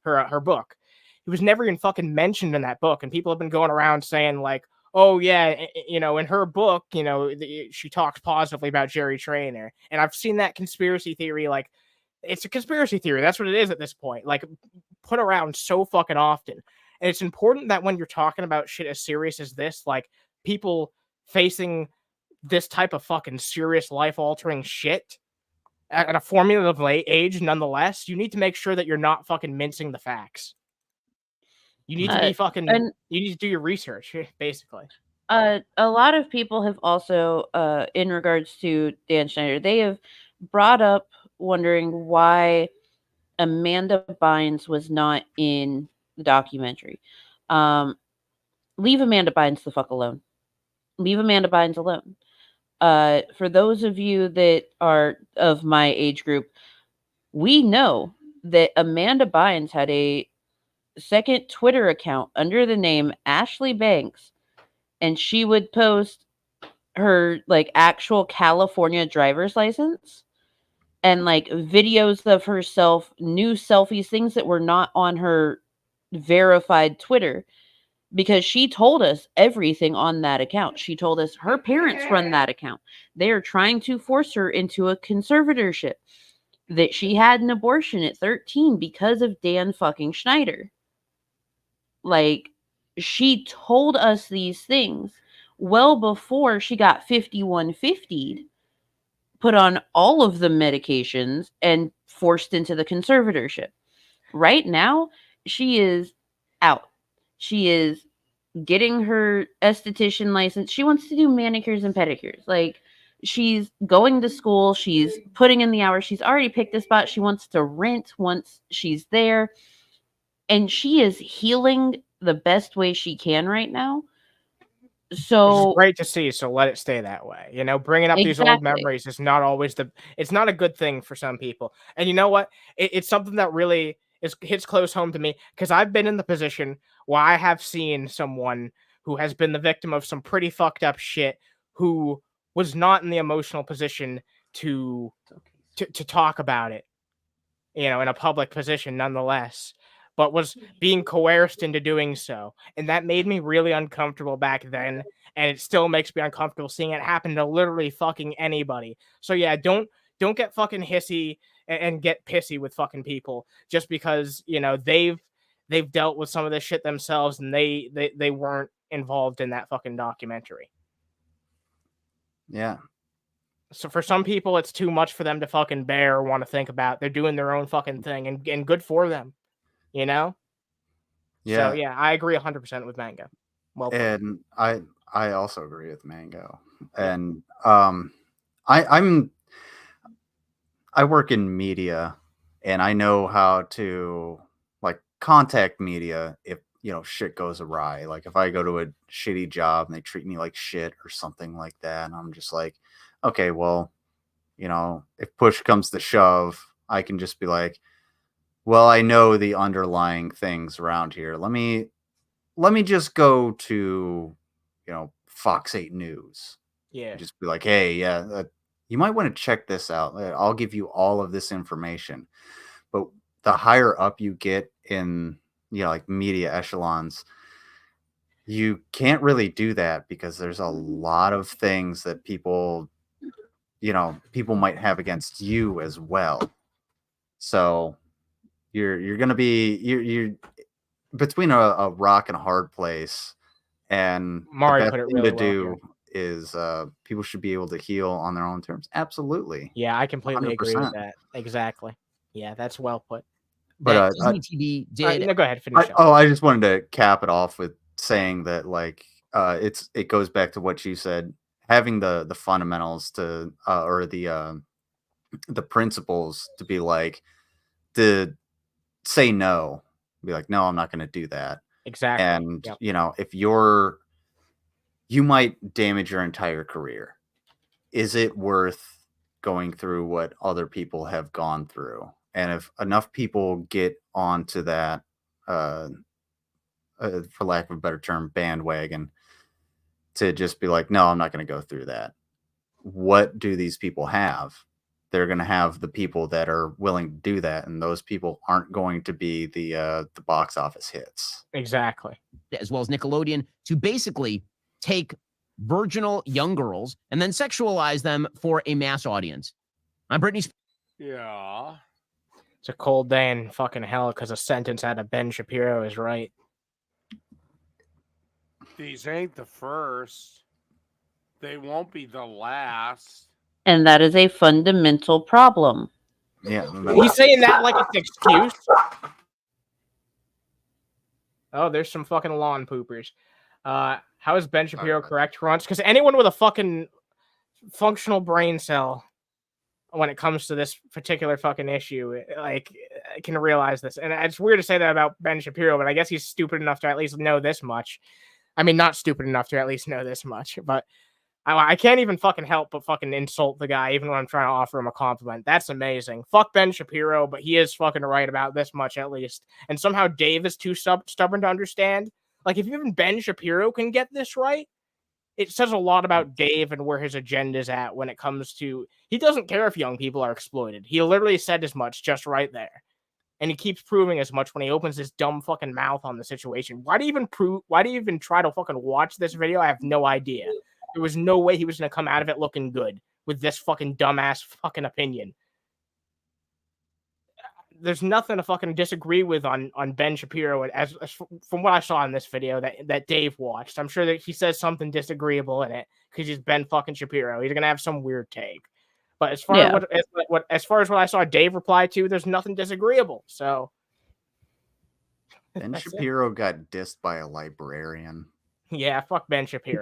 her book. He was never even fucking mentioned in that book, and people have been going around saying like, oh yeah, you know, in her book, you know, she talks positively about Jerry Trainer, and I've seen that conspiracy theory, like, it's a conspiracy theory. That's what it is at this point, like, put around so fucking often. And it's important that when you're talking about shit as serious as this, like people facing this type of fucking serious life-altering shit at a formulative age, nonetheless, you need to make sure that you're not fucking mincing the facts. You need to be fucking. You need to do your research, basically. A lot of people have also, in regards to Dan Schneider, they have brought up wondering why Amanda Bynes was not in the documentary. Leave Amanda Bynes the fuck alone. Leave Amanda Bynes alone. For those of you that are of my age group, we know that Amanda Bynes had a second Twitter account under the name Ashley Banks, and she would post her like actual California driver's license and like videos of herself, new selfies, things that were not on her verified Twitter, because she told us everything on that account. She told us her parents run that account. They are trying to force her into a conservatorship, that she had an abortion at 13 because of Dan fucking Schneider. Like, she told us these things well before she got 5150'd, put on all of the medications, and forced into the conservatorship. Right now, she is out. She is getting her esthetician license. She wants to do manicures and pedicures. Like, she's going to school. She's putting in the hours. She's already picked a spot she wants to rent once she's there. And she is healing the best way she can right now. Which is So great to see, so let it stay that way. You know, bringing up these old exactly. memories is not always it's not a good thing for some people. And you know what? It's something that really hits close home to me, because I've been in the position where I have seen someone who has been the victim of some pretty fucked up shit, who was not in the emotional position to talk about it, you know, in a public position nonetheless, but was being coerced into doing so. And that made me really uncomfortable back then. And it still makes me uncomfortable seeing it happen to literally fucking anybody. So yeah, don't get fucking hissy and get pissy with fucking people just because, you know, they've dealt with some of this shit themselves and they weren't involved in that fucking documentary. Yeah. So for some people, it's too much for them to fucking bear or want to think about. They're doing their own fucking thing, and good for them, you know? Yeah. So yeah, I agree 100% with Mango. Well put. And I also agree with Mango. Yeah. And I work in media, and I know how to like contact media if, you know, shit goes awry. Like if I go to a shitty job and they treat me like shit or something like that, and I'm just like, okay, well, you know, if push comes to shove, I can just be like, well, I know the underlying things around here. Let me just go to, you know, Fox 8 News. Yeah. And just be like, hey, yeah, you might want to check this out. I'll give you all of this information. But the higher up you get in, you know, like media echelons, you can't really do that because there's a lot of things that people, you know, people might have against you as well. So you're gonna be you're between a rock and a hard place, and Mari the put best it thing really to well do is people should be able to heal on their own terms. Absolutely. Yeah, I completely agree with 100%. that. Exactly. Yeah, that's well put. But Disney TV did. No, go ahead. Finish up. I just wanted to cap it off with saying that, like, it goes back to what you said, having the fundamentals to or the principles to be like, to say no, be like, no, I'm not going to do that. Exactly. And Yep. you know, if you might damage your entire career. Is it worth going through what other people have gone through? And if enough people get onto that, for lack of a better term, bandwagon, to just be like, no, I'm not going to go through that. What do these people have? They're going to have the people that are willing to do that, and those people aren't going to be the box office hits. Exactly. As well as Nickelodeon, to basically take virginal young girls and then sexualize them for a mass audience. I'm Brittany. Yeah. It's a cold day in fucking hell because a sentence out of Ben Shapiro is right. These ain't the first. They won't be the last. And that is a fundamental problem. Yeah. He's saying that like it's an excuse. Oh, there's some fucking lawn poopers. How is Ben Shapiro correct for once? Because anyone with a fucking functional brain cell, when it comes to this particular fucking issue, like, can realize this. And it's weird to say that about Ben Shapiro, but I guess he's stupid enough to at least know this much. I mean, not stupid enough to at least know this much, but I can't even fucking help but fucking insult the guy, even when I'm trying to offer him a compliment. That's amazing. Fuck Ben Shapiro, but he is fucking right about this much at least. And somehow Dave is too stubborn to understand. Like, if even Ben Shapiro can get this right, it says a lot about Dave and where his agenda's at when it comes to, he doesn't care if young people are exploited. He literally said as much just right there. And he keeps proving as much when he opens his dumb fucking mouth on the situation. Why do you even try to fucking watch this video? I have no idea. There was no way he was going to come out of it looking good with this fucking dumbass fucking opinion. there's nothing to fucking disagree with on Ben Shapiro as from what I saw in this video that Dave watched. I'm sure that he says something disagreeable in it because he's Ben fucking Shapiro. He's gonna have some weird take. But as far as what I saw Dave reply to, there's nothing disagreeable. So Ben Shapiro got dissed by a librarian. Yeah, fuck Ben Shapiro.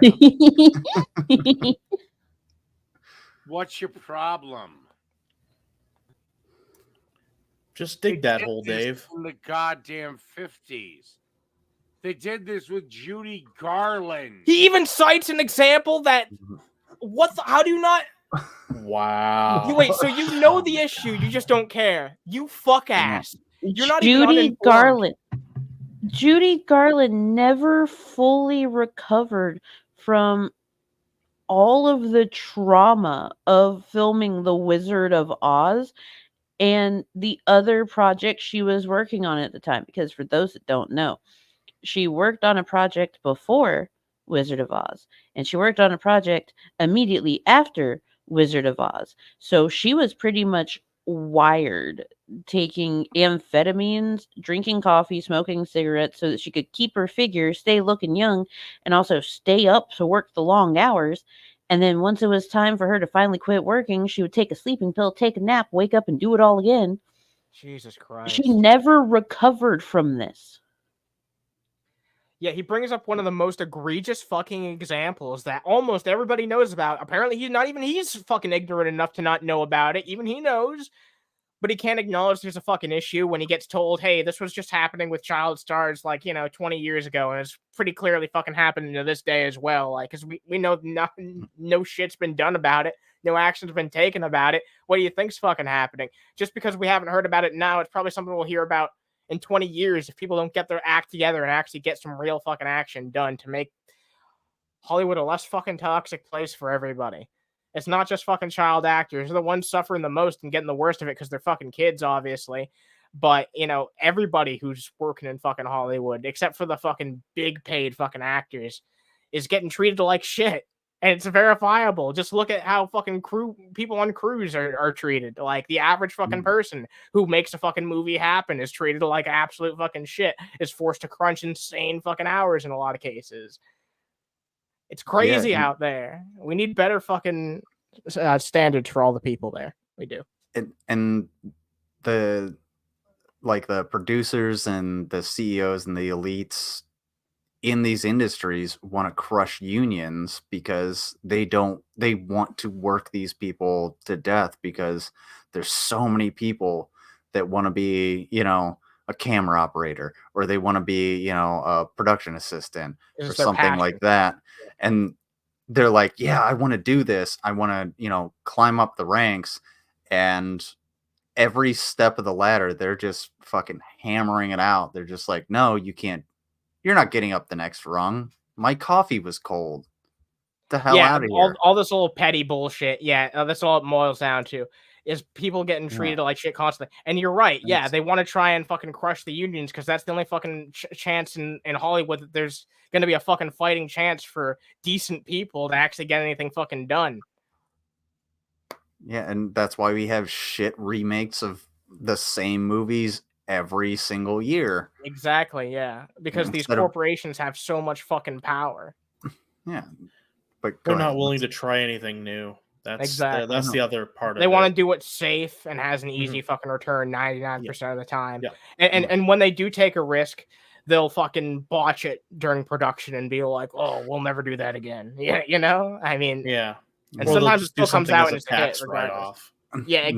What's your problem? Just dig that hole, This Dave. in the goddamn 50s. They did this with Judy Garland. He even cites an example that how do you not? Wow. Wait, so you know the issue, you just don't care. You fuck ass. You're not even Judy uninformed. Garland. Judy Garland never fully recovered from all of the trauma of filming The Wizard of Oz and the other project she was working on at the time. Because for those that don't know, she worked on a project before Wizard of Oz, and she worked on a project immediately after Wizard of Oz. So she was pretty much wired taking amphetamines, drinking coffee, smoking cigarettes so that she could keep her figure, stay looking young, and also stay up to work the long hours. And then once it was time for her to finally quit working, she would take a sleeping pill, take a nap, wake up, and do it all again. Jesus Christ. She never recovered from this. Yeah, he brings up one of the most egregious fucking examples that almost everybody knows about. Apparently, he's fucking ignorant enough to not know about it. Even he knows, but he can't acknowledge there's a fucking issue when he gets told, hey, this was just happening with child stars, 20 years ago, and it's pretty clearly fucking happening to this day as well. Because we know no shit's been done about it. No action's been taken about it. What do you think's fucking happening? Just because we haven't heard about it now, it's probably something we'll hear about in 20 years if people don't get their act together and actually get some real fucking action done to make Hollywood a less fucking toxic place for everybody. It's not just fucking child actors. They're the ones suffering the most and getting the worst of it because they're fucking kids, obviously. But, everybody who's working in fucking Hollywood, except for the fucking big paid fucking actors, is getting treated like shit. And it's verifiable. Just look at how fucking people on crews are treated. Like, the average fucking person who makes a fucking movie happen is treated like absolute fucking shit. Is forced to crunch insane fucking hours in a lot of cases. It's crazy out there. We need better fucking standards for all the people there. We do. And the producers and the CEOs and the elites in these industries want to crush unions because they want to work these people to death because there's so many people that want to be, a camera operator, or they want to be, a production assistant or something like that. And they're like, yeah, I want to do this. I want to, climb up the ranks. And every step of the ladder, they're just fucking hammering it out. They're just like, no, you can't. You're not getting up the next rung. My coffee was cold. The hell out of here. All this little petty bullshit. Yeah, that's all it boils down to. Is people getting treated like shit constantly. And you're right. Yeah, they want to try and fucking crush the unions because that's the only fucking chance in Hollywood that there's going to be a fucking fighting chance for decent people to actually get anything fucking done. Yeah, and that's why we have shit remakes of the same movies every single year. Exactly, yeah. Because these corporations have so much fucking power. Yeah. But they're not willing to try anything new. That's the other part of it. They want to do what's safe and has an easy fucking return 99% of the time. Yeah. And when they do take a risk, they'll fucking botch it during production and be like, "Oh, we'll never do that again." Yeah, I mean, yeah. And sometimes it still comes out and it's a hit regardless. Yeah,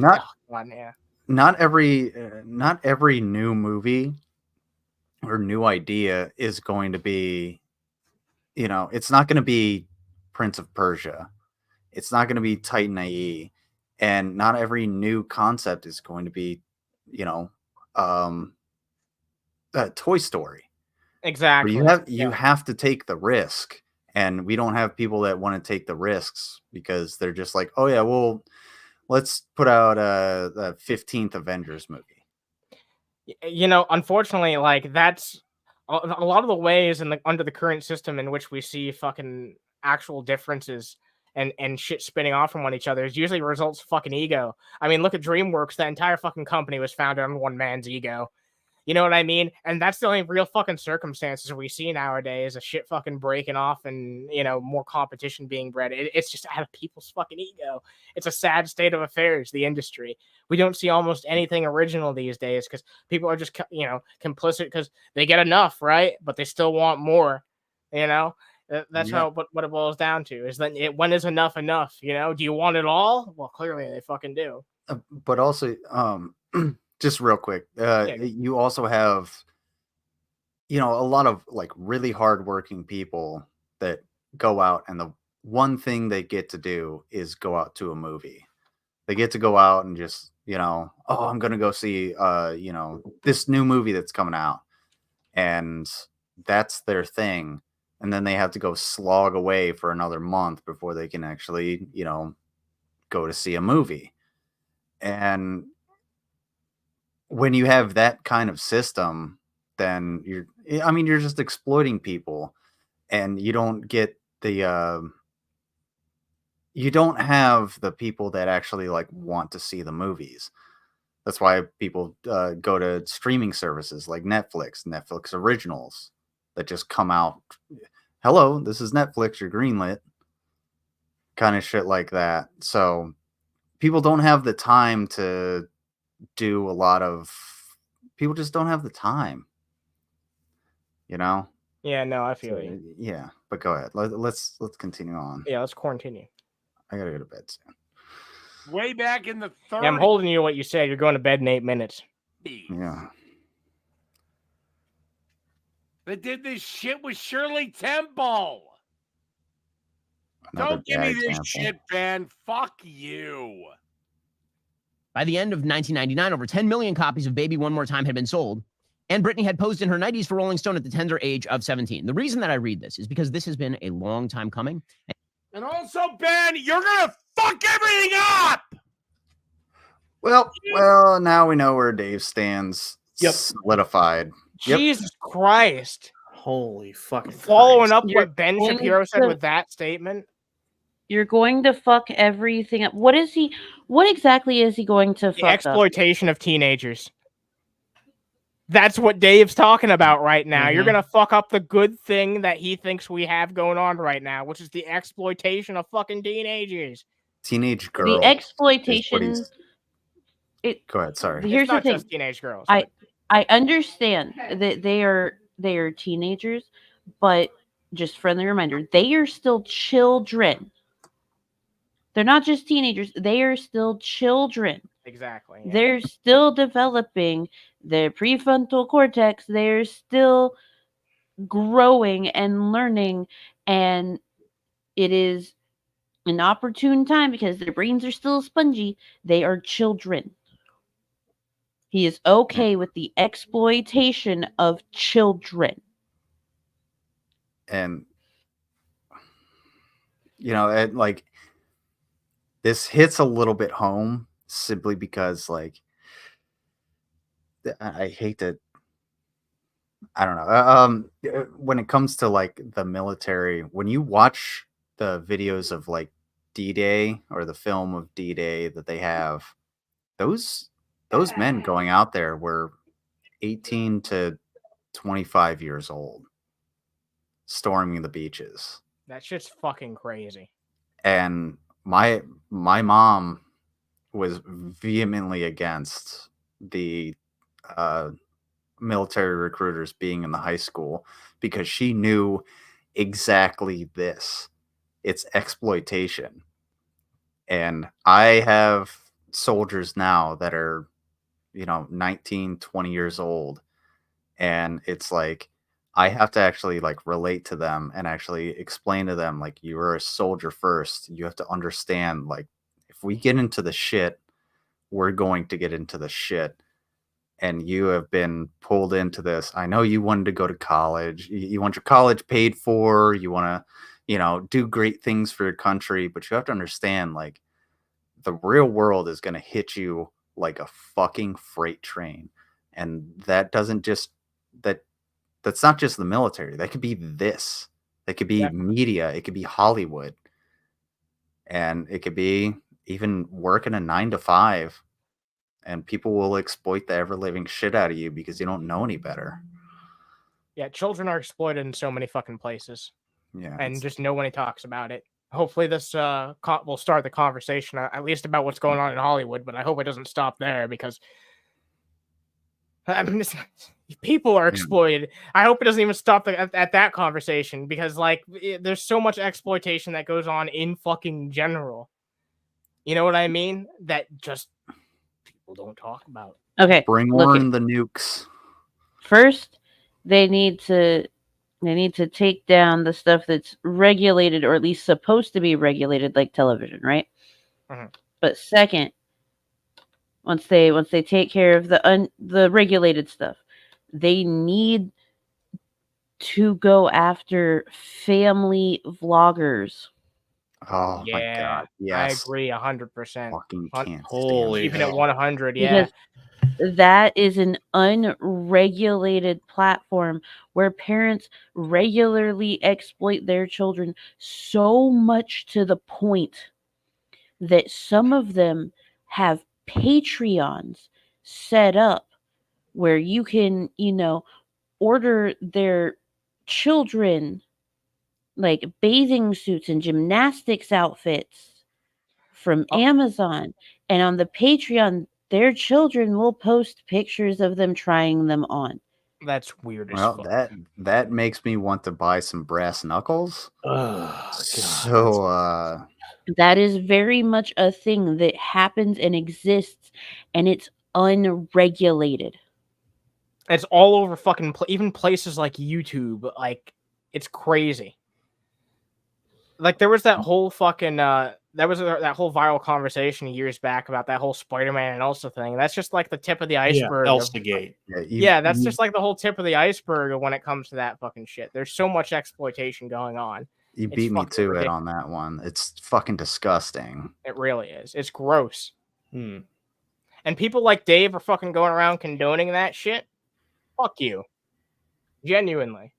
not every new movie or new idea is going to be, it's not going to be Prince of Persia. It's not going to be Titan AE, and not every new concept is going to be, Toy Story. Exactly. You have to take the risk, and we don't have people that want to take the risks because they're just like, oh yeah, well, let's put out the 15th Avengers movie. Unfortunately, like that's a lot of the ways under the current system in which we see fucking actual differences and shit spinning off from one each other is usually results of fucking ego. I mean, look at DreamWorks. That entire fucking company was founded on one man's ego. You know what I mean? And that's the only real fucking circumstances we see nowadays, a shit fucking breaking off and, you know, more competition being bred. It's just out of people's fucking ego. It's a sad state of affairs, the industry. We don't see almost anything original these days because people are just, you know, complicit because they get enough, right? But they still want more, you know? That's how what it boils down to is that when is enough enough? You know, do you want it all? Well, clearly they fucking do. But also, just real quick, you also have, you know, a lot of like really hardworking people that go out, and the one thing they get to do is go out to a movie. They get to go out and just, you know, oh, I'm gonna go see, you know, this new movie that's coming out, and that's their thing. And then they have to go slog away for another month before they can actually, you know, go to see a movie. And when you have that kind of system, then you're just exploiting people, and you don't get the, you don't have the people that actually like want to see the movies. That's why people go to streaming services like Netflix originals that just come out. Hello, this is Netflix, you're greenlit. Kind of shit like that. So people don't have the time to do a lot of, people just don't have the time, you know? Yeah, no, I feel you. Yeah, but go ahead. Let's continue on. Yeah, let's continue. I gotta go to bed soon. Way back in the 30s. Yeah, I'm holding you to what you said. You're going to bed in 8 minutes. Yeah. They did this shit with Shirley Temple. Another Don't give me bad this example. shit, Ben. Fuck you. By the end of 1999, over 10 million copies of Baby One More Time had been sold, and Britney had posed in her 90s for Rolling Stone at the tender age of 17. The reason that I read this is because this has been a long time coming. And also, Ben, you're gonna fuck everything up. Well, now we know where Dave stands. Yep. Solidified. Yep. Jesus Christ. Holy fucking Following Christ. up You're what Ben going Shapiro said to- with that statement. You're going to fuck everything up. What exactly is he going to The fuck up? exploitation of teenagers. That's what Dave's talking about right now. You're Mm-hmm. going to fuck up the good thing that he thinks we have going on right now, which is the exploitation of fucking teenagers. Teenage girls. The exploitation. Go ahead. Sorry. Here's It's not the thing. just teenage girls. I understand that they are teenagers, but just friendly reminder, they are still children. They're not just teenagers, they are still children. Exactly. Yeah. They're still developing their prefrontal cortex. They're still growing and learning, and it is an opportune time because their brains are still spongy. They are children. He is okay with the exploitation of children. And you know, like this hits a little bit home simply because like I hate to, I don't know. When it comes to like the military, when you watch the videos of like D-Day or the film of D-Day that they have, those men going out there were 18 to 25 years old, storming the beaches. That shit's fucking crazy. And my mom was vehemently against the military recruiters being in the high school because she knew exactly this. It's exploitation. And I have soldiers now that are, you know, 19, 20 years old. And it's like, I have to actually like relate to them and actually explain to them, like, you are a soldier first. You have to understand, like, if we get into the shit, we're going to get into the shit. And you have been pulled into this. I know you wanted to go to college. You want your college paid for. You want to, you know, do great things for your country. But you have to understand, like, the real world is going to hit you like a fucking freight train. And that doesn't just, that's not just the military. That could be this. That could be media. It could be Hollywood. And it could be even working a 9 to 5, and people will exploit the ever living shit out of you because you don't know any better. Yeah, children are exploited in so many fucking places. Yeah, and just nobody talks about it. Hopefully, this will start the conversation at least about what's going on in Hollywood. But I hope it doesn't stop there because I mean, people are exploited. I hope it doesn't even stop at that conversation because like there's so much exploitation that goes on in fucking general. You know what I mean? That just people don't talk about. Okay, bring on the nukes. First, they need to take down the stuff that's regulated or at least supposed to be regulated, like television, right? But second, once they take care of the regulated stuff, they need to go after family vloggers. Oh my god! Yes, I agree 100%. Fucking can't Holy even at hell. 100, yeah. Because that is an unregulated platform where parents regularly exploit their children so much to the point that some of them have Patreons set up where you can, order their children like bathing suits and gymnastics outfits from Amazon. And on the Patreon, their children will post pictures of them trying them on. That's weird as Well, fuck. that makes me want to buy some brass knuckles. Oh, so that is very much a thing that happens and exists, and it's unregulated. It's all over fucking even places like YouTube. Like it's crazy. Like there was that whole fucking that whole viral conversation years back about that whole Spider-Man and Elsa thing. That's just like the tip of the iceberg. Elsa Gate. That's just like the whole tip of the iceberg when it comes to that fucking shit. There's so much exploitation going on. you It's beat me fucking to it ridiculous. on that one. It's fucking disgusting. It really is. It's gross. And people like Dave are fucking going around condoning that shit. Fuck you. Genuinely.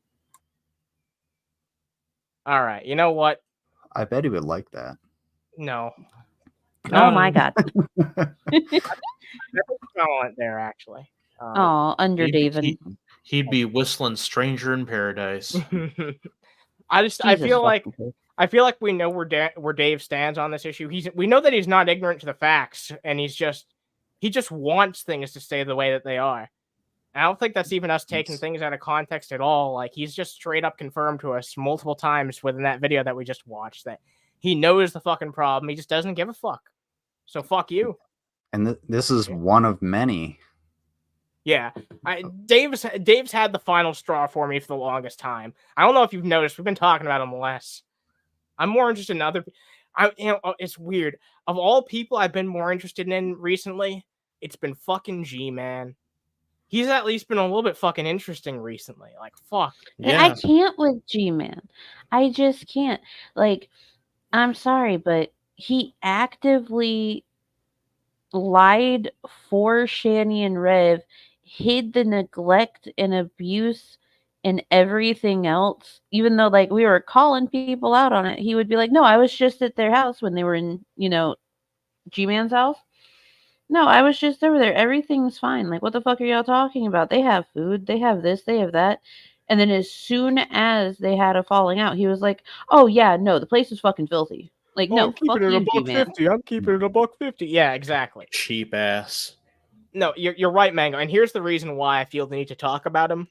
All right. You know what? I bet he would like that. No. Oh my god. Talent there actually. Oh, Underhaven. He'd be whistling "Stranger in Paradise." I Jesus feel like fucking we know where Dave stands on this issue. We know that he's not ignorant to the facts, and he just wants things to stay the way that they are. I don't think that's even us taking things out of context at all. Like he's just straight up confirmed to us multiple times within that video that we just watched that he knows the fucking problem. He just doesn't give a fuck. So fuck you. And this is one of many. Yeah, Dave's had the final straw for me for the longest time. I don't know if you've noticed. We've been talking about him less. I'm more interested in other. It's weird. Of all people I've been more interested in recently, it's been fucking G-Man. He's at least been a little bit fucking interesting recently. Like, fuck. Yeah. I can't with G-Man. I just can't. Like, I'm sorry, but he actively lied for Shani and Rev, hid the neglect and abuse and everything else. Even though, like, we were calling people out on it, he would be like, no, I was just at their house when they were in, G-Man's house. No, I was just over there. Everything's fine. Like, what the fuck are y'all talking about? They have food. They have this. They have that. And then as soon as they had a falling out, he was like, oh, yeah, no, the place is fucking filthy. Like, no, I'm keeping fuck it you, $1.50. G-Man. I'm keeping it $1.50. Yeah, exactly. Cheap ass. No, you're right, Mango. And here's the reason why I feel the need to talk about him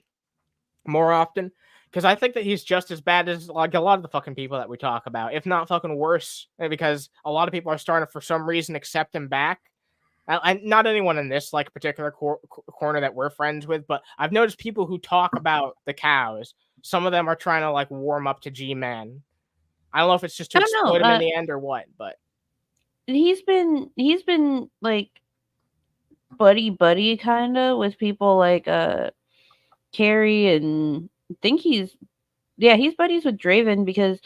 more often. Because I think that he's just as bad as like a lot of the fucking people that we talk about, if not fucking worse. Because a lot of people are starting to, for some reason, accept him back. And not anyone in this like particular corner that we're friends with, but I've noticed people who talk about the cows. Some of them are trying to like warm up to G-Man. I don't know if it's just to exploit him in the end or what, but he's been like buddy kind of with people like Carrie, and I think he's buddies with Draven because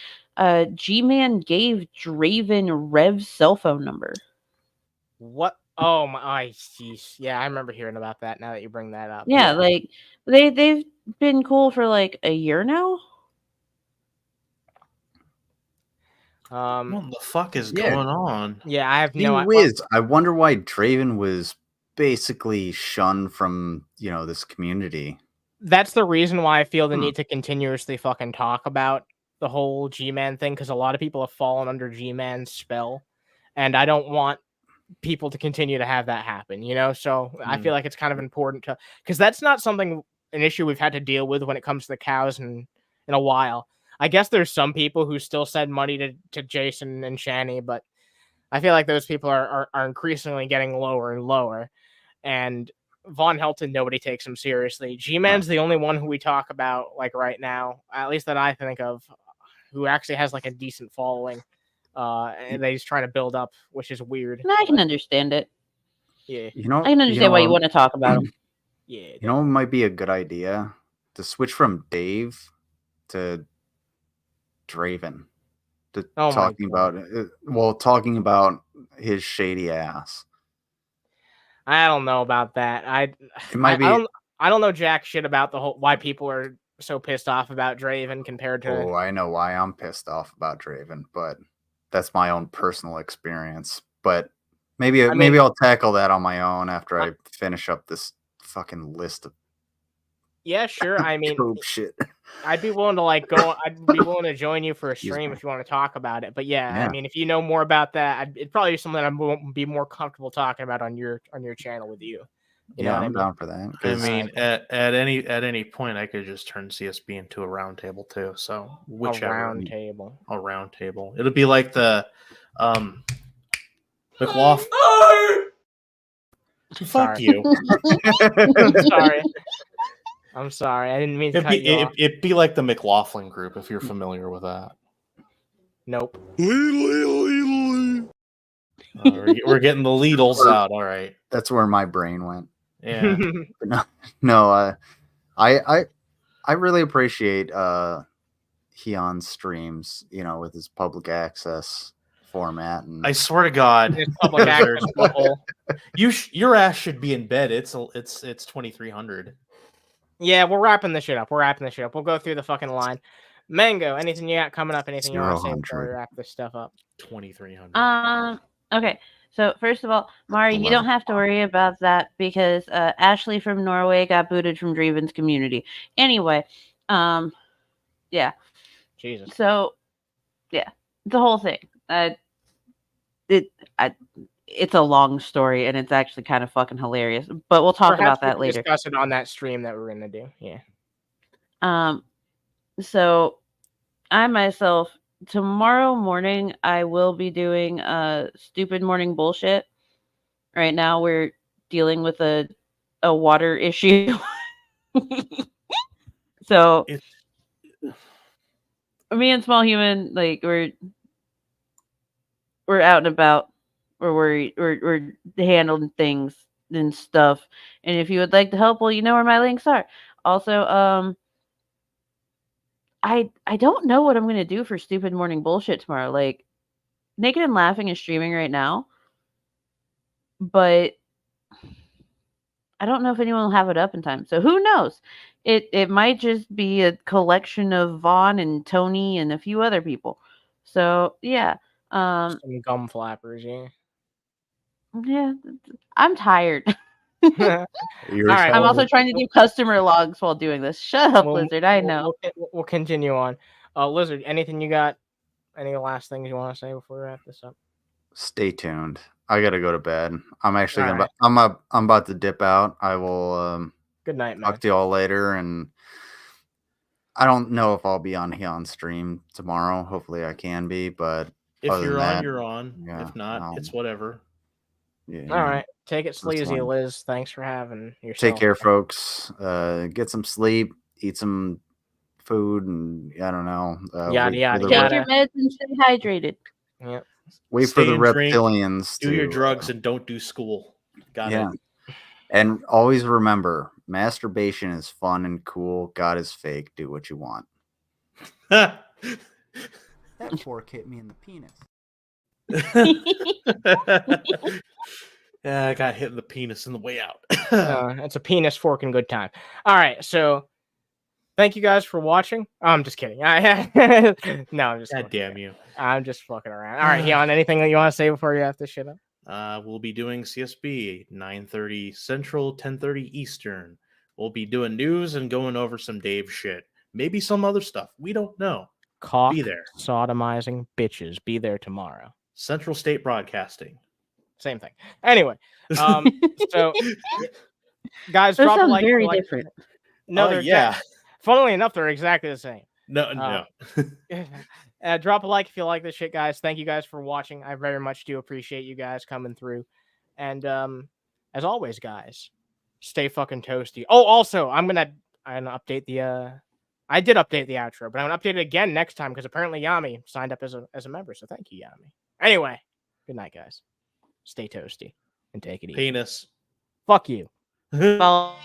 G-Man gave Draven Rev's cell phone number. What? Oh my, jeez. Yeah, I remember hearing about that now that you bring that up. Yeah, like they've been cool for like a year now. What the fuck is going on? Yeah, I have Gee no whiz, I wonder why Draven was basically shunned from, this community. That's the reason why I feel the need to continuously fucking talk about the whole G-Man thing, because a lot of people have fallen under G-Man's spell, and I don't want people to continue to have that happen, So I feel like it's kind of important to, because that's not an issue we've had to deal with when it comes to the cows in a while. I guess there's some people who still send money to Jason and Shani, but I feel like those people are increasingly getting lower and lower. And Von Helton, nobody takes him seriously. G-Man's the only one who we talk about like right now, at least that I think of, who actually has like a decent following. And that he's trying to build up, which is weird. And I can understand it. Yeah. I can understand why you want to talk about him. Yeah. It might be a good idea to switch from Dave to Draven. Talking about his shady ass. I don't know about that. I don't know jack shit about the whole why people are so pissed off about Draven compared to. Oh, I know why I'm pissed off about Draven, but that's my own personal experience. But maybe I'll tackle that on my own after I finish up this fucking list of. Yeah, sure. I mean, shit. I'd be willing to go. I'd be willing to join you for a stream if you want to talk about it. But yeah, I mean, if you know more about that, it'd probably be something I won't be more comfortable talking about on your channel with you. I'm down for that. I mean, at any point, I could just turn CSB into a round table too. So whichever a round table. It'll be like the McLaughlin. Fuck you. I'm sorry. I didn't mean to cut you off. It'd be like the McLaughlin group, if you're familiar with that. Nope. We're getting the Lidls out. All right. That's where my brain went. Yeah. I really appreciate Heon's streams, with his public access format. And I swear to God, public access your ass should be in bed. It's 2300. Yeah, we're wrapping this shit up. We'll go through the fucking line. Mango, anything you got coming up? Anything you want to say before we wrap this stuff up? 2300. Okay. So first of all, Mari, you don't have to worry about that because Ashley from Norway got booted from Draven's community. Anyway, yeah. Jesus. So, yeah, the whole thing. It's a long story and it's actually kind of fucking hilarious. But we'll talk about that later. Discuss it on that stream that we're gonna do. Yeah. So I myself tomorrow morning I will be doing stupid morning bullshit. Right now we're dealing with a water issue. So me and Small Human, like we're out and about. We're handling things and stuff. And if you would like to help, well, you know where my links are. Also, I don't know what I'm gonna do for stupid morning bullshit tomorrow. Like, Naked and Laughing is streaming right now, but I don't know if anyone will have it up in time. So who knows? It might just be a collection of Vaughn and Tony and a few other people. So yeah. Some gum flappers, yeah. Yeah, I'm tired. All right, I'm also trying to do customer logs while doing this. Shut up, Lizard. I know. We'll continue on. Lizard, anything you got? Any last things you want to say before we wrap this up? Stay tuned. I gotta go to bed. I'm actually I'm about to dip out. I will. Good night, man. Talk to y'all later, and I don't know if I'll be on here on stream tomorrow. Hopefully, I can be, but if you're on, you're on. Yeah, if not, it's whatever. Yeah. All right. Take it sleazy, Liz. Thanks for having yourself. Take care, folks. Get some sleep. Eat some food, and I don't know. Yada yada. Take your meds and stay hydrated. Yeah. Wait for the reptilians. Do your drugs and don't do school. Got it. And always remember, masturbation is fun and cool. God is fake. Do what you want. That fork hit me in the penis. Yeah, I got hit in the penis on the way out. It's a penis fork and good time. All right, so thank you guys for watching. Oh, I'm just kidding. No, I'm just. God damn you. I'm just fucking around. All right, Jan, anything that you want to say before you have to shit up? We'll be doing CSB 9:30 Central, 10:30 Eastern. We'll be doing news and going over some Dave shit. Maybe some other stuff. We don't know. Cock Be there. sodomizing bitches. Be there tomorrow. Central State Broadcasting. Same thing. Anyway, so guys, Those drop a sound like. very like- different. No, they're yeah. Funnily enough, they're exactly the same. No. Drop a like if you like this shit, guys. Thank you guys for watching. I very much do appreciate you guys coming through. And as always, guys, stay fucking toasty. Oh, also, I'm gonna update the I did update the outro, but I'm gonna update it again next time because apparently Yami signed up as a member. So thank you, Yami. Anyway, good night, guys. Stay toasty and take it easy. Penis. Fuck you. Follow